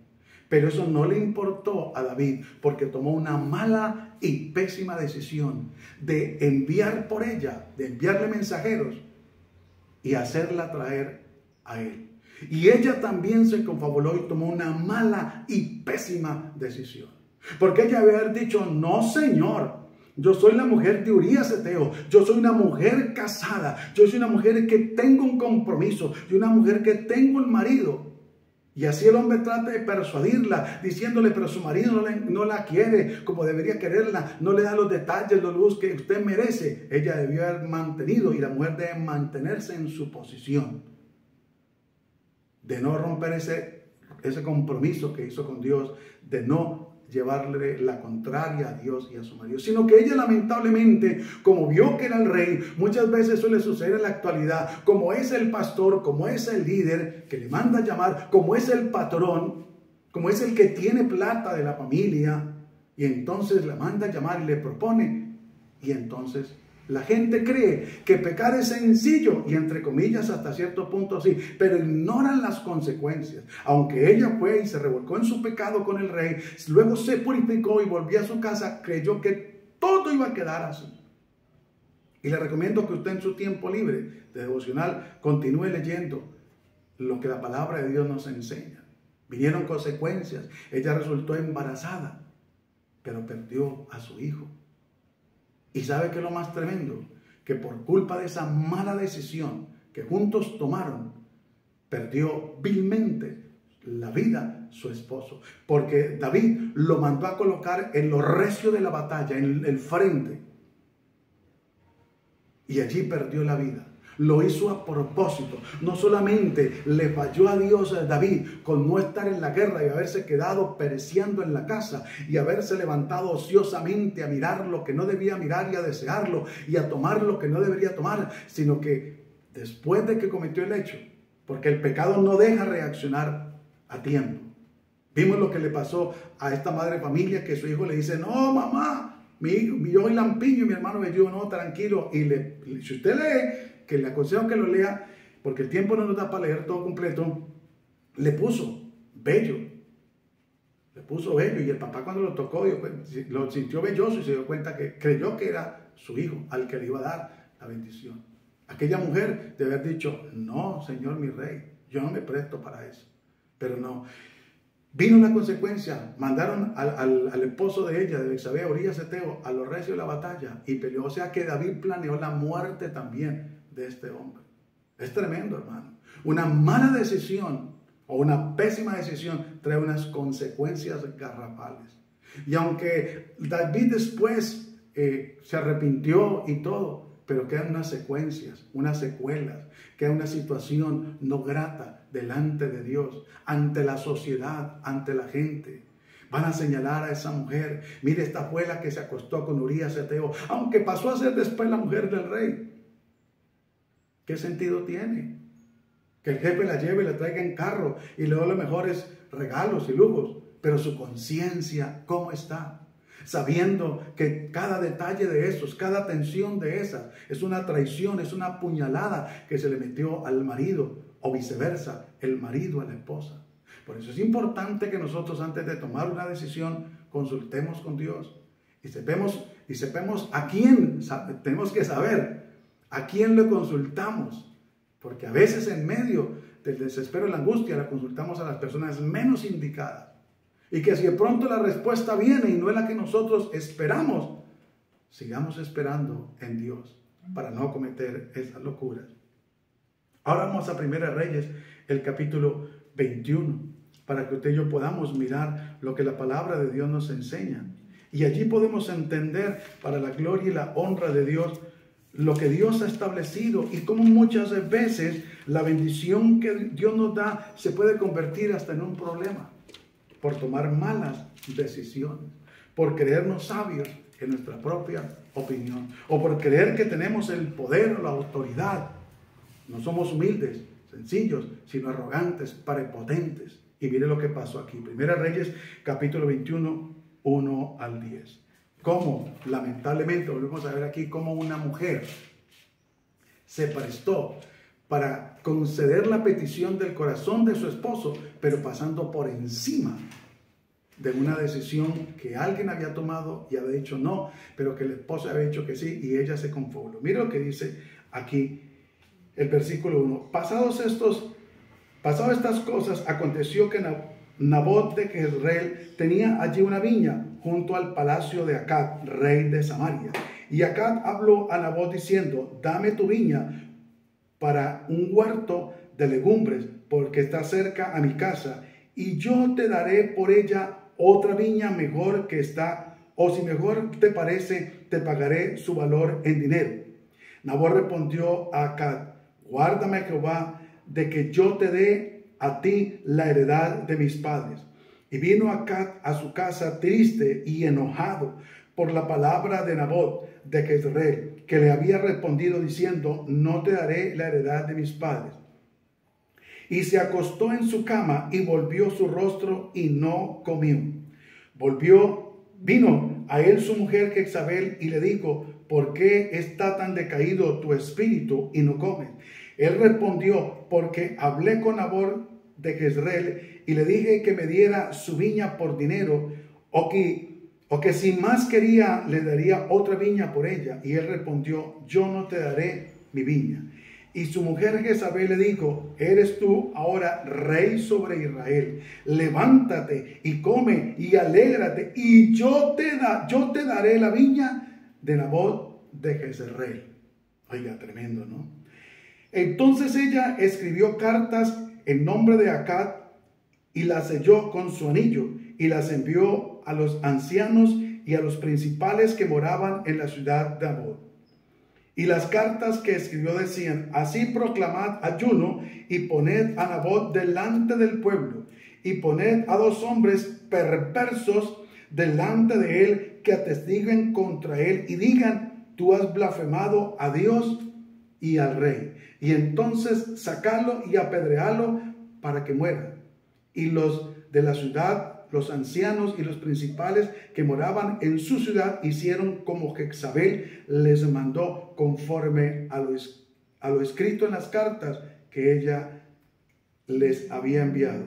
Pero eso no le importó a David, porque tomó una mala y pésima decisión de enviar por ella, de enviarle mensajeros y hacerla traer a él. Y ella también se confabuló y tomó una mala y pésima decisión. Porque ella había dicho: no, señor, yo soy la mujer de Urías Eteo, yo soy una mujer casada, yo soy una mujer que tengo un compromiso, y una mujer que tengo un marido. Y así el hombre trata de persuadirla, diciéndole: pero su marido no la quiere como debería quererla, no le da los detalles, los lujos que usted merece. Ella debió haber mantenido, y la mujer debe mantenerse en su posición, de no romper ese compromiso que hizo con Dios, de no llevarle la contraria a Dios y a su marido, sino que ella lamentablemente, como vio que era el rey, muchas veces suele suceder en la actualidad, como es el pastor, como es el líder que le manda a llamar, como es el patrón, como es el que tiene plata de la familia, y entonces la manda a llamar y le propone, y entonces la gente cree que pecar es sencillo, y entre comillas hasta cierto punto sí, pero ignoran las consecuencias. Aunque ella fue y se revolcó en su pecado con el rey, luego se purificó y volvió a su casa, creyó que todo iba a quedar así. Y le recomiendo que usted en su tiempo libre de devocional continúe leyendo lo que la palabra de Dios nos enseña. Vinieron consecuencias, ella resultó embarazada, pero perdió a su hijo. Y ¿sabe qué es lo más tremendo? Que por culpa de esa mala decisión que juntos tomaron, perdió vilmente la vida su esposo. Porque David lo mandó a colocar en lo recio de la batalla, en el frente. Y allí perdió la vida. Lo hizo a propósito. No solamente le falló a Dios a David con no estar en la guerra y haberse quedado pereciendo en la casa y haberse levantado ociosamente a mirar lo que no debía mirar y a desearlo y a tomar lo que no debería tomar, sino que después de que cometió el hecho, porque el pecado no deja reaccionar a tiempo, Vimos lo que le pasó a esta madre de familia, que su hijo le dice, no, mamá, yo soy lampiño, y mi hermano me dijo, no, tranquilo. Y si usted lee, que le aconsejo que lo lea, porque el tiempo no nos da para leer todo completo, le puso bello. Le puso bello, y el papá cuando lo tocó lo sintió belloso y se dio cuenta que creyó que era su hijo al que le iba a dar la bendición. Aquella mujer debe haber dicho, no, Señor mi rey, yo no me presto para eso. Pero no. Vino la consecuencia, mandaron al esposo de ella, de Betsabé, a Urías Eteo, a los recios de la batalla, y peleó. O sea que David planeó la muerte también de este hombre. Es tremendo, hermano. Una mala decisión o una pésima decisión trae unas consecuencias garrafales. Y aunque David después se arrepintió y todo, pero quedan unas secuencias, unas secuelas, queda una situación no grata delante de Dios, ante la sociedad, ante la gente. Van a señalar a esa mujer, mire, esta fue la que se acostó con Urías Eteo, aunque pasó a ser después la mujer del rey. ¿Qué sentido tiene? Que el jefe la lleve y la traiga en carro y le dé los mejores regalos y lujos, pero su conciencia, ¿cómo está? Sabiendo que cada detalle de esos, cada atención de esas, es una traición, es una puñalada que se le metió al marido, o viceversa, el marido a la esposa. Por eso es importante que nosotros, antes de tomar una decisión, consultemos con Dios y sepamos a quién, tenemos que saber a quién le consultamos, porque a veces en medio del desespero y la angustia la consultamos a las personas menos indicadas. Y que si de pronto la respuesta viene y no es la que nosotros esperamos, sigamos esperando en Dios para no cometer esas locuras. Ahora vamos a 1 Reyes, el capítulo 21, para que usted y yo podamos mirar lo que la palabra de Dios nos enseña. Y allí podemos entender, para la gloria y la honra de Dios, lo que Dios ha establecido y cómo muchas veces la bendición que Dios nos da se puede convertir hasta en un problema por tomar malas decisiones, por creernos sabios en nuestra propia opinión, o por creer que tenemos el poder o la autoridad. No somos humildes, sencillos, sino arrogantes, prepotentes. Y mire lo que pasó aquí. 1 Reyes, capítulo 21, 1 al 10. Cómo, lamentablemente, volvemos a ver aquí cómo una mujer se prestó para conceder la petición del corazón de su esposo, pero pasando por encima de una decisión que alguien había tomado y había dicho no, pero que el esposo había dicho que sí, y ella se confabuló. Mira lo que dice aquí el versículo 1. Pasadas estas cosas, aconteció que Nabot de Jezreel tenía allí una viña junto al palacio de Acab, rey de Samaria. Y Acab habló a Nabot diciendo, dame tu viña para un huerto de legumbres, porque está cerca a mi casa, y yo te daré por ella otra viña mejor que está, o si mejor te parece, te pagaré su valor en dinero. Nabot respondió a Acab, guárdame Jehová de que yo te dé a ti la heredad de mis padres. Y vino Acab a su casa triste y enojado por la palabra de Nabot de Jezreel, que le había respondido diciendo, no te daré la heredad de mis padres. Y se acostó en su cama y volvió su rostro y no comió. Vino a él su mujer Jezabel y le dijo, ¿por qué está tan decaído tu espíritu y no comes? Él respondió, porque hablé con Nabot de Jezreel y le dije que me diera su viña por dinero, o que si más quería le daría otra viña por ella. Y él respondió, yo no te daré mi viña. Y su mujer Jezabel le dijo, eres tú ahora rey sobre Israel, levántate y come y alégrate, y yo te daré la viña de Nabot de Jezreel. Oiga, tremendo, ¿no? Entonces ella escribió cartas en nombre de Acab y las selló con su anillo y las envió a los ancianos y a los principales que moraban en la ciudad de Nabot. Y las cartas que escribió decían, así proclamad ayuno y poned a Nabot delante del pueblo y poned a 2 hombres perversos delante de él que atestiguen contra él y digan, tú has blasfemado a Dios y al rey. Y entonces sacalo y apedrealo para que muera. Y los de la ciudad, los ancianos y los principales que moraban en su ciudad hicieron como Jezabel les mandó, conforme a lo escrito en las cartas que ella les había enviado.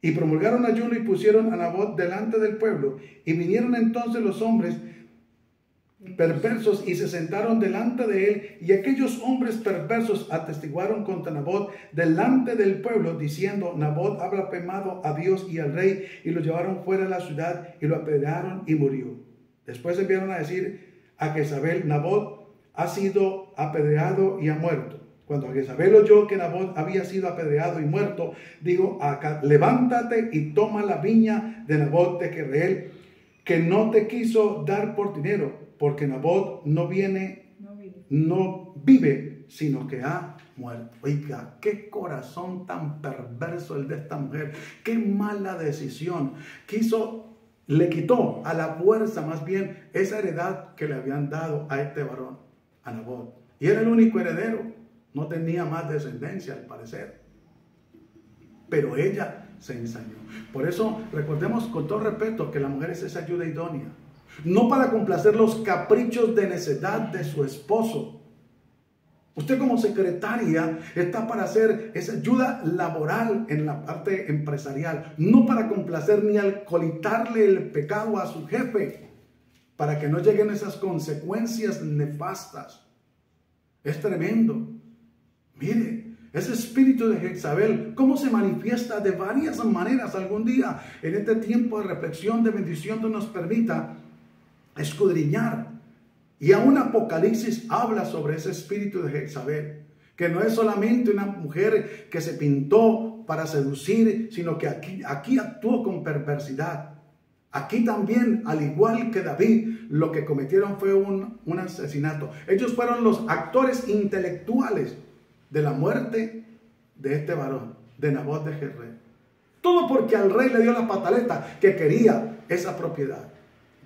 Y promulgaron ayuno y pusieron a Nabot delante del pueblo. Y vinieron entonces los hombres perversos y se sentaron delante de él. Y aquellos hombres perversos atestiguaron contra Nabot delante del pueblo, diciendo: Nabot ha blasfemado a Dios y al rey. Y lo llevaron fuera de la ciudad y lo apedrearon y murió. Después enviaron a decir a Jezabel: Nabot ha sido apedreado y ha muerto. Cuando Jezabel oyó que Nabot había sido apedreado y muerto, dijo: levántate y toma la viña de Nabot de Jezreel, que no te quiso dar por dinero, porque Nabot no vive, sino que ha muerto. Oiga, qué corazón tan perverso el de esta mujer, qué mala decisión. Le quitó a la fuerza más bien esa heredad que le habían dado a este varón, a Nabot. Y era el único heredero. No tenía más descendencia, al parecer. Pero ella se ensañó. Por eso, recordemos con todo respeto que la mujer es esa ayuda idónea. No para complacer los caprichos de necedad de su esposo. Usted como secretaria está para hacer esa ayuda laboral en la parte empresarial. No para complacer ni alcoholitarle el pecado a su jefe. Para que no lleguen esas consecuencias nefastas. Es tremendo. Mire, ese espíritu de Jezabel, cómo se manifiesta de varias maneras algún día. En este tiempo de reflexión, de bendición, Dios nos permita escudriñar. Y aún Apocalipsis habla sobre ese espíritu de Jezabel, que no es solamente una mujer que se pintó para seducir, sino que aquí actuó con perversidad. Aquí también, al igual que David, lo que cometieron fue un asesinato. Ellos fueron los actores intelectuales de la muerte de este varón, de Nabot de Jezreel. Todo porque al rey le dio la pataleta que quería esa propiedad.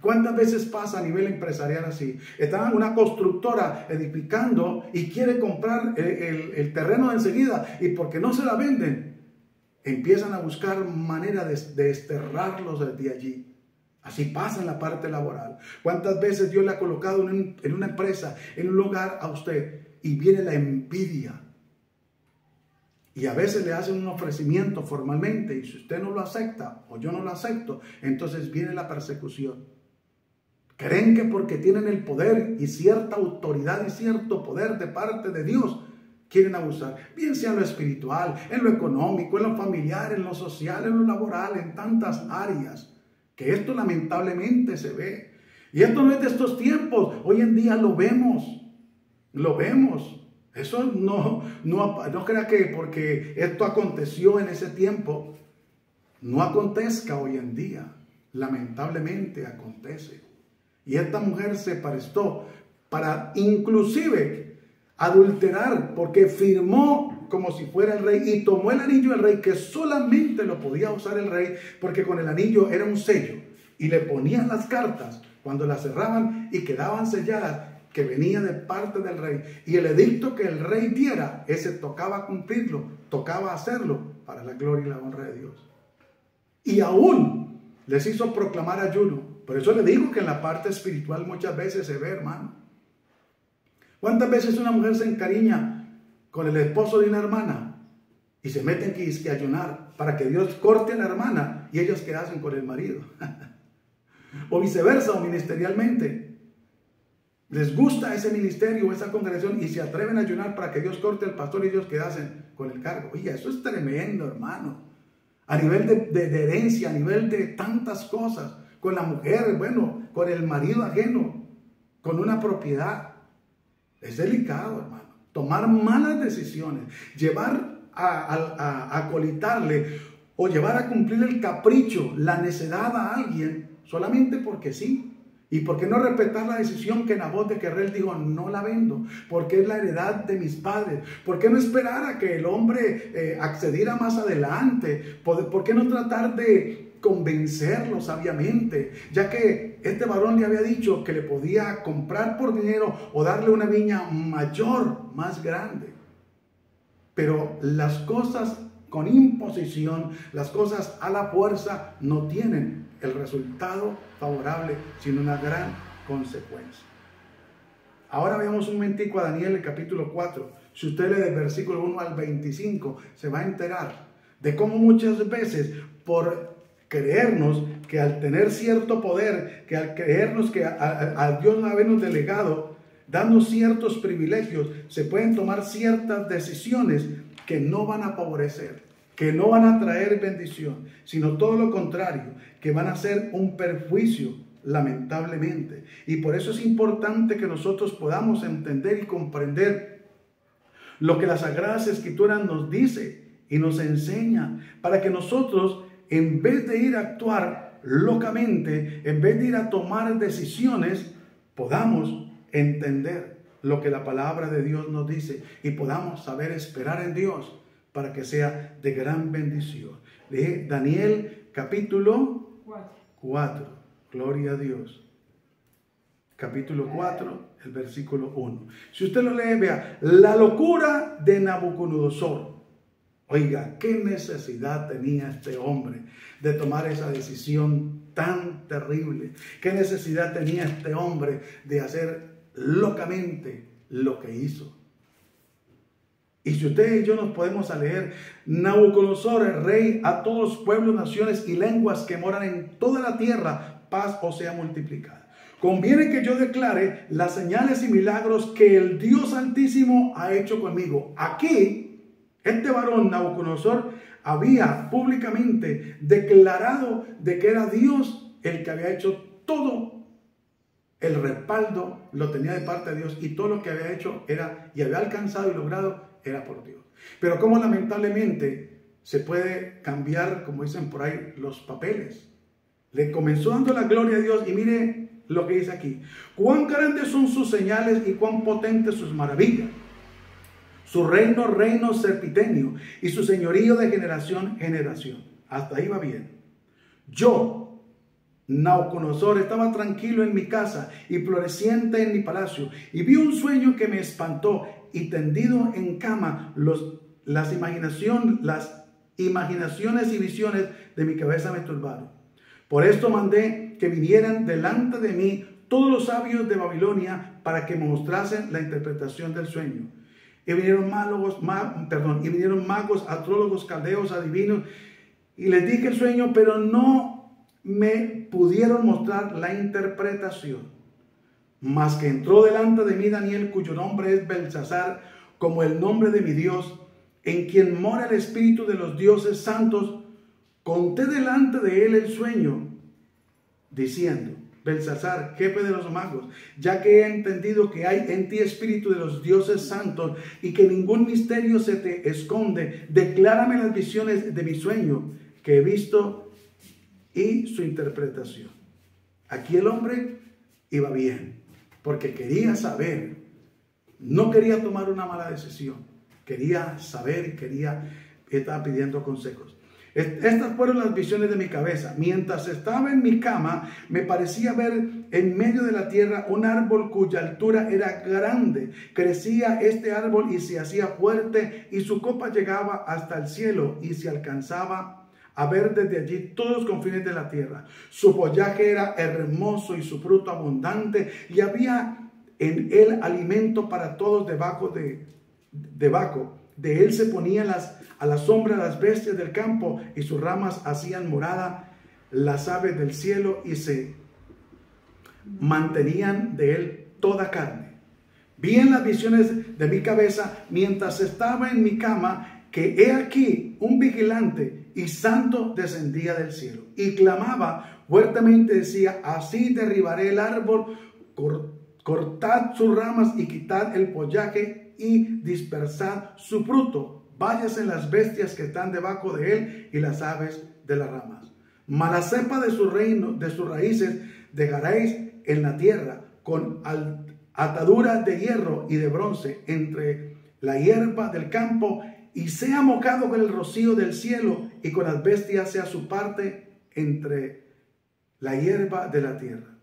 ¿Cuántas veces pasa a nivel empresarial así? Están en una constructora edificando y quiere comprar el terreno enseguida, y porque no se la venden, empiezan a buscar manera de desterrarlos de allí. Así pasa en la parte laboral. ¿Cuántas veces Dios le ha colocado en una empresa, en un lugar a usted, y viene la envidia? Y a veces le hacen un ofrecimiento formalmente, y si usted no lo acepta o yo no lo acepto, entonces viene la persecución. Creen que porque tienen el poder y cierta autoridad y cierto poder de parte de Dios, quieren abusar. Bien sea en lo espiritual, en lo económico, en lo familiar, en lo social, en lo laboral, en tantas áreas. Que esto lamentablemente se ve. Y esto no es de estos tiempos. Hoy en día lo vemos. Lo vemos. Eso no crea que porque esto aconteció en ese tiempo, no acontezca hoy en día. Lamentablemente acontece. Y esta mujer se prestó para inclusive adulterar, porque firmó como si fuera el rey y tomó el anillo del rey, que solamente lo podía usar el rey, porque con el anillo era un sello. Y le ponían las cartas cuando las cerraban y quedaban selladas, que venía de parte del rey, y el edicto que el rey diera, ese tocaba cumplirlo, tocaba hacerlo para la gloria y la honra de Dios. Y aún les hizo proclamar ayuno. Por eso le digo que en la parte espiritual muchas veces se ve, hermano. ¿Cuántas veces una mujer se encariña con el esposo de una hermana y se meten que ayunar para que Dios corte a la hermana, y ellos qué hacen con el marido? O viceversa, o ministerialmente. Les gusta ese ministerio o esa congregación y se atreven a ayunar para que Dios corte al pastor, y ellos qué hacen con el cargo. Oye, eso es tremendo, hermano. A nivel de herencia, a nivel de tantas cosas. Con la mujer, bueno, con el marido ajeno, con una propiedad. Es delicado, hermano. Tomar malas decisiones, llevar a acolitarle o llevar a cumplir el capricho, la necedad a alguien solamente porque sí. ¿Y por qué no respetar la decisión que Nabot de Jezreel dijo: no la vendo, porque es la heredad de mis padres? ¿Por qué no esperar a que el hombre accediera más adelante? ¿Por qué no tratar de convencerlo sabiamente? Ya que este varón le había dicho que le podía comprar por dinero o darle una viña mayor, más grande. Pero las cosas con imposición, las cosas a la fuerza no tienen el resultado favorable, sino una gran consecuencia. Ahora veamos un momentico a Daniel, el capítulo 4. Si usted lee del versículo 1 al 25, se va a enterar de cómo muchas veces por creernos que al tener cierto poder, que al creernos que a Dios habernos delegado, dando ciertos privilegios, se pueden tomar ciertas decisiones que no van a favorecer, que no van a traer bendición, sino todo lo contrario, que van a ser un perjuicio, lamentablemente. Y por eso es importante que nosotros podamos entender y comprender lo que las Sagradas Escrituras nos dice y nos enseña, para que nosotros, en vez de ir a actuar locamente, en vez de ir a tomar decisiones, podamos entender lo que la palabra de Dios nos dice y podamos saber esperar en Dios para que sea de gran bendición. Daniel capítulo 4. Gloria a Dios. Capítulo 4, el versículo 1. Si usted lo lee, vea, la locura de Nabucodonosor. Oiga, qué necesidad tenía este hombre de tomar esa decisión tan terrible. Qué necesidad tenía este hombre de hacer locamente lo que hizo. Y si usted y yo nos podemos leer, Nabucodonosor, el rey a todos los pueblos, naciones y lenguas que moran en toda la tierra, paz o sea multiplicada. Conviene que yo declare las señales y milagros que el Dios Altísimo ha hecho conmigo. Aquí, este varón Nabucodonosor había públicamente declarado de que era Dios el que había hecho todo. El respaldo lo tenía de parte de Dios y todo lo que había hecho era y había alcanzado y logrado era por Dios. Pero como lamentablemente se puede cambiar, como dicen por ahí, los papeles. Le comenzó dando la gloria a Dios y mire lo que dice aquí. Cuán grandes son sus señales y cuán potentes sus maravillas. Su reino serpitenio y su señorío de generación en generación. Hasta ahí va bien. Yo, Nabucodonosor, estaba tranquilo en mi casa y floreciente en mi palacio, y vi un sueño que me espantó, y tendido en cama las imaginaciones y visiones de mi cabeza me turbaron. Por esto mandé que vinieran delante de mí todos los sabios de Babilonia para que me mostrasen la interpretación del sueño. Y vinieron magos, astrólogos, caldeos, adivinos, y les dije el sueño, pero no me pudieron mostrar la interpretación. Mas que entró delante de mí Daniel, cuyo nombre es Belsasar, como el nombre de mi Dios, en quien mora el espíritu de los dioses santos. Conté delante de él el sueño, diciendo: Belsasar, jefe de los magos, ya que he entendido que hay en ti espíritu de los dioses santos y que ningún misterio se te esconde, declárame las visiones de mi sueño que he visto y su interpretación. Aquí el hombre iba bien, porque quería saber, no quería tomar una mala decisión, quería saber y estaba pidiendo consejos. Estas fueron las visiones de mi cabeza. Mientras estaba en mi cama, me parecía ver en medio de la tierra un árbol cuya altura era grande. Crecía este árbol y se hacía fuerte, y su copa llegaba hasta el cielo y se alcanzaba a ver desde allí todos los confines de la tierra. Su follaje era hermoso y su fruto abundante, y había en él alimento para todos debajo de él se ponían a la sombra las bestias del campo, y sus ramas hacían morada las aves del cielo, y se mantenían de él toda carne. Vi en las visiones de mi cabeza, mientras estaba en mi cama, que he aquí un vigilante y santo descendía del cielo, y clamaba fuertemente, decía: así derribaré el árbol, cortad sus ramas y quitad el follaje y dispersad su fruto. Váyanse las bestias que están debajo de él y las aves de las ramas. Mas la cepa de su reino, de sus raíces, dejaréis en la tierra, con ataduras de hierro y de bronce entre la hierba del campo, y sea mojado con el rocío del cielo, y con las bestias sea su parte entre la hierba de la tierra.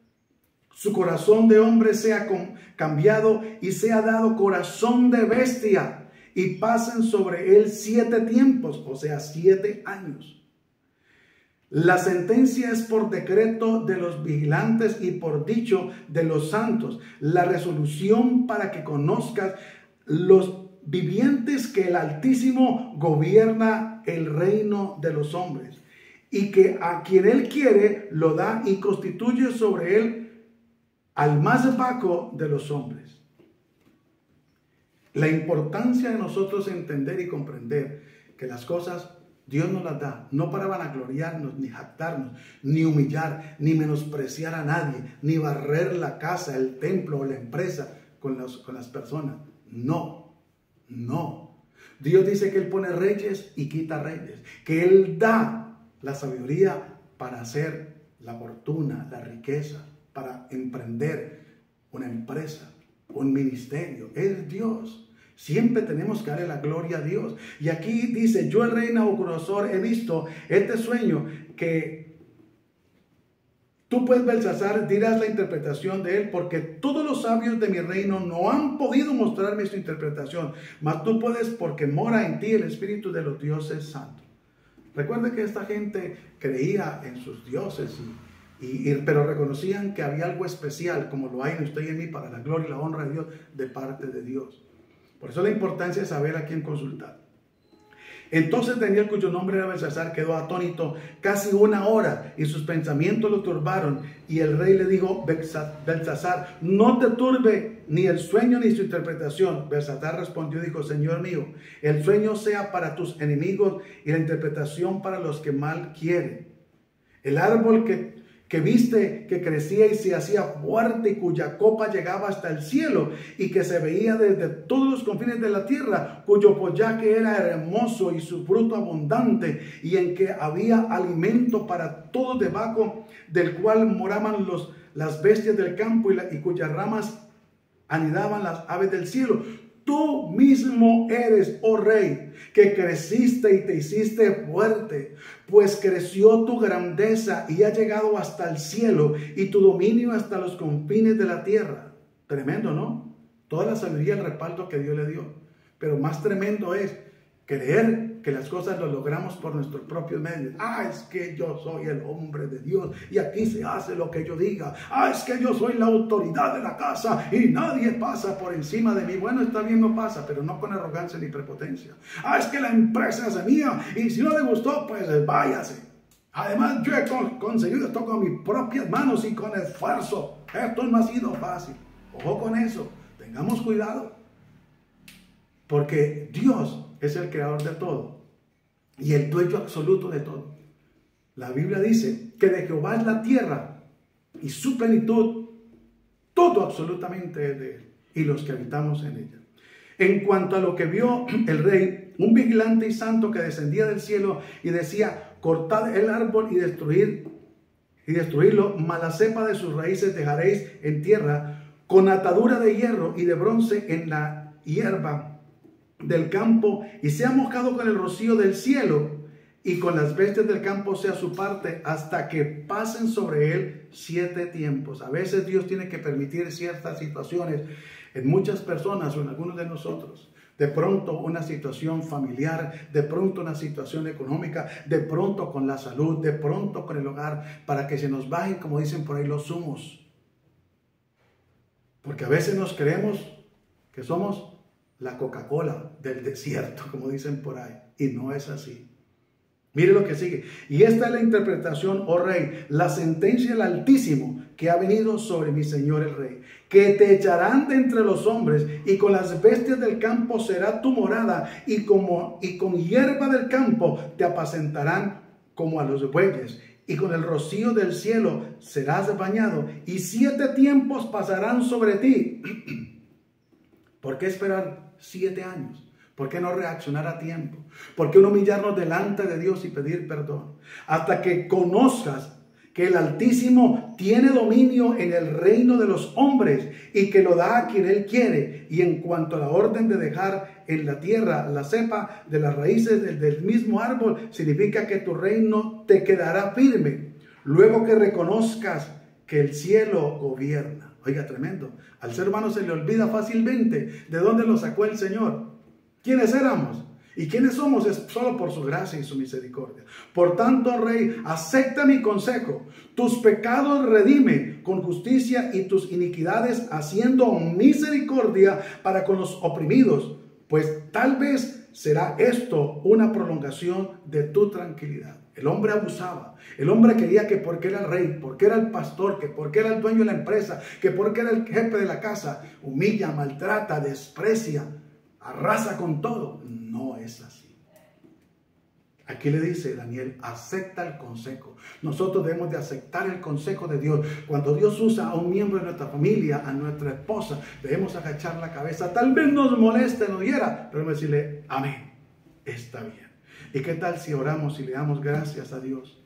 Su corazón de hombre sea cambiado y sea dado corazón de bestia, y pasen sobre él 7 tiempos, o sea, 7 años. La sentencia es por decreto de los vigilantes y por dicho de los santos. La resolución para que conozcas los vivientes que el Altísimo gobierna el reino de los hombres y que a quien él quiere lo da y constituye sobre él al más bajo de los hombres. La importancia de nosotros entender y comprender que las cosas Dios nos las da, no para vanagloriarnos, ni jactarnos, ni humillar, ni menospreciar a nadie, ni barrer la casa, el templo o la empresa con las personas. No, no. Dios dice que Él pone reyes y quita reyes, que Él da la sabiduría para hacer la fortuna, la riqueza, para emprender una empresa, un ministerio. Es Dios. Siempre tenemos que darle la gloria a Dios. Y aquí dice, yo el rey Nabucodonosor he visto este sueño que tú pues Belsasar dirás la interpretación de él, porque todos los sabios de mi reino no han podido mostrarme su interpretación, mas tú puedes porque mora en ti el espíritu de los dioses santos. Recuerda que esta gente creía en sus dioses, pero reconocían que había algo especial, como lo hay en usted y en mí, para la gloria y la honra de Dios, de parte de Dios. Por eso la importancia de saber a quién consultar. Entonces Daniel, cuyo nombre era Belsasar, quedó atónito casi 1 hora y sus pensamientos lo turbaron. Y el rey le dijo, Belsasar, no te turbe ni el sueño ni su interpretación. Belsasar respondió y dijo, Señor mío, el sueño sea para tus enemigos y la interpretación para los que mal quieren. El árbol que viste que crecía y se hacía fuerte y cuya copa llegaba hasta el cielo y que se veía desde todos los confines de la tierra, cuyo follaje era hermoso y su fruto abundante y en que había alimento para todos debajo del cual moraban las bestias del campo y cuyas ramas anidaban las aves del cielo. Tú mismo eres, oh rey, que creciste y te hiciste fuerte, pues creció tu grandeza y ha llegado hasta el cielo y tu dominio hasta los confines de la tierra. Tremendo, ¿no? Toda la sabiduría y el respaldo que Dios le dio. Pero más tremendo es creer que las cosas lo logramos por nuestros propios medios. Es que yo soy el hombre de Dios y aquí se hace lo que yo diga. Es que yo soy la autoridad de la casa y nadie pasa por encima de mí. Bueno, está bien, no pasa, pero no con arrogancia ni prepotencia. Es que la empresa es mía y si no le gustó, pues váyase. Además, yo he conseguido esto con mis propias manos y con esfuerzo. Esto no ha sido fácil. Ojo con eso, tengamos cuidado. Porque Dios es el creador de todo y el dueño absoluto de todo. La Biblia dice que de Jehová es la tierra y su plenitud, todo absolutamente es de él y los que habitamos en ella. En cuanto a lo que vio el rey, un vigilante y santo que descendía del cielo y decía, cortad el árbol y destruirlo, mas la cepa de sus raíces dejaréis en tierra, con atadura de hierro y de bronce en la hierba del campo, y sea mojado con el rocío del cielo, y con las bestias del campo sea su parte, hasta que pasen sobre él 7 tiempos. A veces Dios tiene que permitir ciertas situaciones en muchas personas o en algunos de nosotros. De pronto una situación familiar, de pronto una situación económica, de pronto con la salud, de pronto con el hogar, para que se nos bajen, como dicen por ahí, los humos. Porque a veces nos creemos que somos la Coca-Cola del desierto, como dicen por ahí, y no es así. Mire lo que sigue. Y esta es la interpretación, oh rey, la sentencia del Altísimo que ha venido sobre mi señor el rey, que te echarán de entre los hombres y con las bestias del campo será tu morada y con hierba del campo te apacentarán como a los bueyes y con el rocío del cielo serás bañado y 7 tiempos pasarán sobre ti. ¿Por qué esperar 7 años? ¿Por qué no reaccionar a tiempo? ¿Por qué no humillarnos delante de Dios y pedir perdón? Hasta que conozcas que el Altísimo tiene dominio en el reino de los hombres y que lo da a quien Él quiere. Y en cuanto a la orden de dejar en la tierra la cepa de las raíces del mismo árbol, significa que tu reino te quedará firme. Luego que reconozcas que el cielo gobierna. Oiga, tremendo. Al ser humano se le olvida fácilmente de dónde lo sacó el Señor. ¿Quiénes éramos? ¿Y quiénes somos? Es solo por su gracia y su misericordia. Por tanto, Rey, acepta mi consejo. Tus pecados redime con justicia y tus iniquidades haciendo misericordia para con los oprimidos. Pues tal vez será esto una prolongación de tu tranquilidad. El hombre abusaba. El hombre quería que porque era el rey, porque era el pastor, que porque era el dueño de la empresa, que porque era el jefe de la casa, humilla, maltrata, desprecia, arrasa con todo. No es así. Aquí le dice Daniel, acepta el consejo. Nosotros debemos de aceptar el consejo de Dios. Cuando Dios usa a un miembro de nuestra familia, a nuestra esposa, debemos agachar la cabeza. Tal vez nos moleste, nos hiera, pero debemos decirle, amén, está bien. ¿Y qué tal si oramos y le damos gracias a Dios?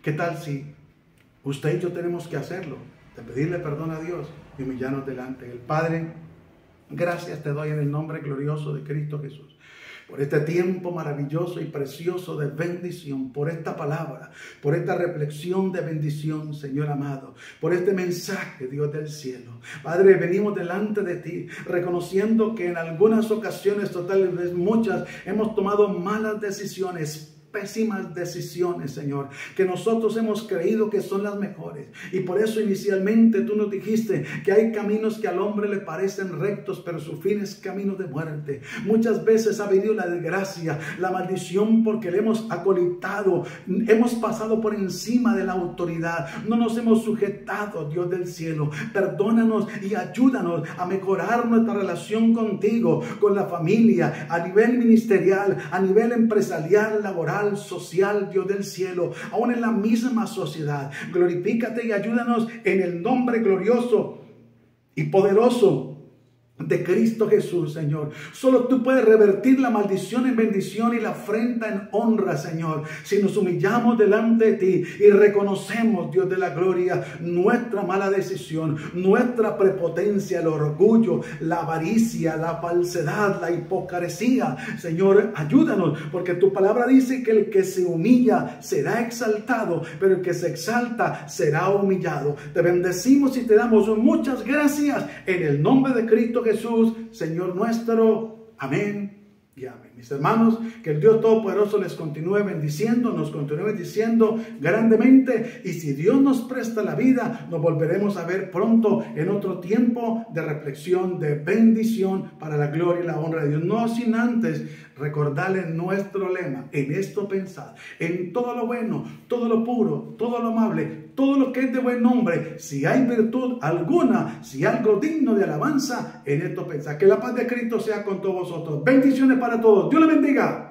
¿Qué tal si usted y yo tenemos que hacerlo? De pedirle perdón a Dios y humillarnos delante del Padre. Gracias te doy en el nombre glorioso de Cristo Jesús, por este tiempo maravilloso y precioso de bendición, por esta palabra, por esta reflexión de bendición, Señor amado, por este mensaje, Dios del cielo. Padre, venimos delante de ti, reconociendo que en algunas ocasiones, tal vez muchas, hemos tomado malas decisiones, pésimas decisiones, Señor, que nosotros hemos creído que son las mejores. Y por eso inicialmente tú nos dijiste que hay caminos que al hombre le parecen rectos, pero su fin es camino de muerte. Muchas veces ha venido la desgracia, la maldición, porque le hemos acolitado, hemos pasado por encima de la autoridad, no nos hemos sujetado, Dios del cielo. Perdónanos y ayúdanos a mejorar nuestra relación contigo, con la familia, a nivel ministerial, a nivel empresarial, laboral, social, Dios del cielo, aún en la misma sociedad. Glorifícate y ayúdanos en el nombre glorioso y poderoso de Cristo Jesús, Señor. Solo tú puedes revertir la maldición en bendición y la afrenta en honra, Señor, si nos humillamos delante de ti y reconocemos, Dios de la gloria, nuestra mala decisión, nuestra prepotencia, el orgullo, la avaricia, la falsedad, la hipocresía. Señor, ayúdanos, porque tu palabra dice que el que se humilla será exaltado, pero el que se exalta será humillado. Te bendecimos y te damos muchas gracias en el nombre de Cristo Jesús, Señor nuestro. Amén y amén. Mis hermanos, que el Dios Todopoderoso les continúe bendiciendo, nos continúe bendiciendo grandemente. Y si Dios nos presta la vida, nos volveremos a ver pronto en otro tiempo de reflexión, de bendición para la gloria y la honra de Dios. No sin antes recordarles nuestro lema: en esto pensad, en todo lo bueno, todo lo puro, todo lo amable, todo lo que es de buen nombre, si hay virtud alguna, si algo digno de alabanza, en esto pensad. Que la paz de Cristo sea con todos vosotros. Bendiciones para todos. Dios les bendiga.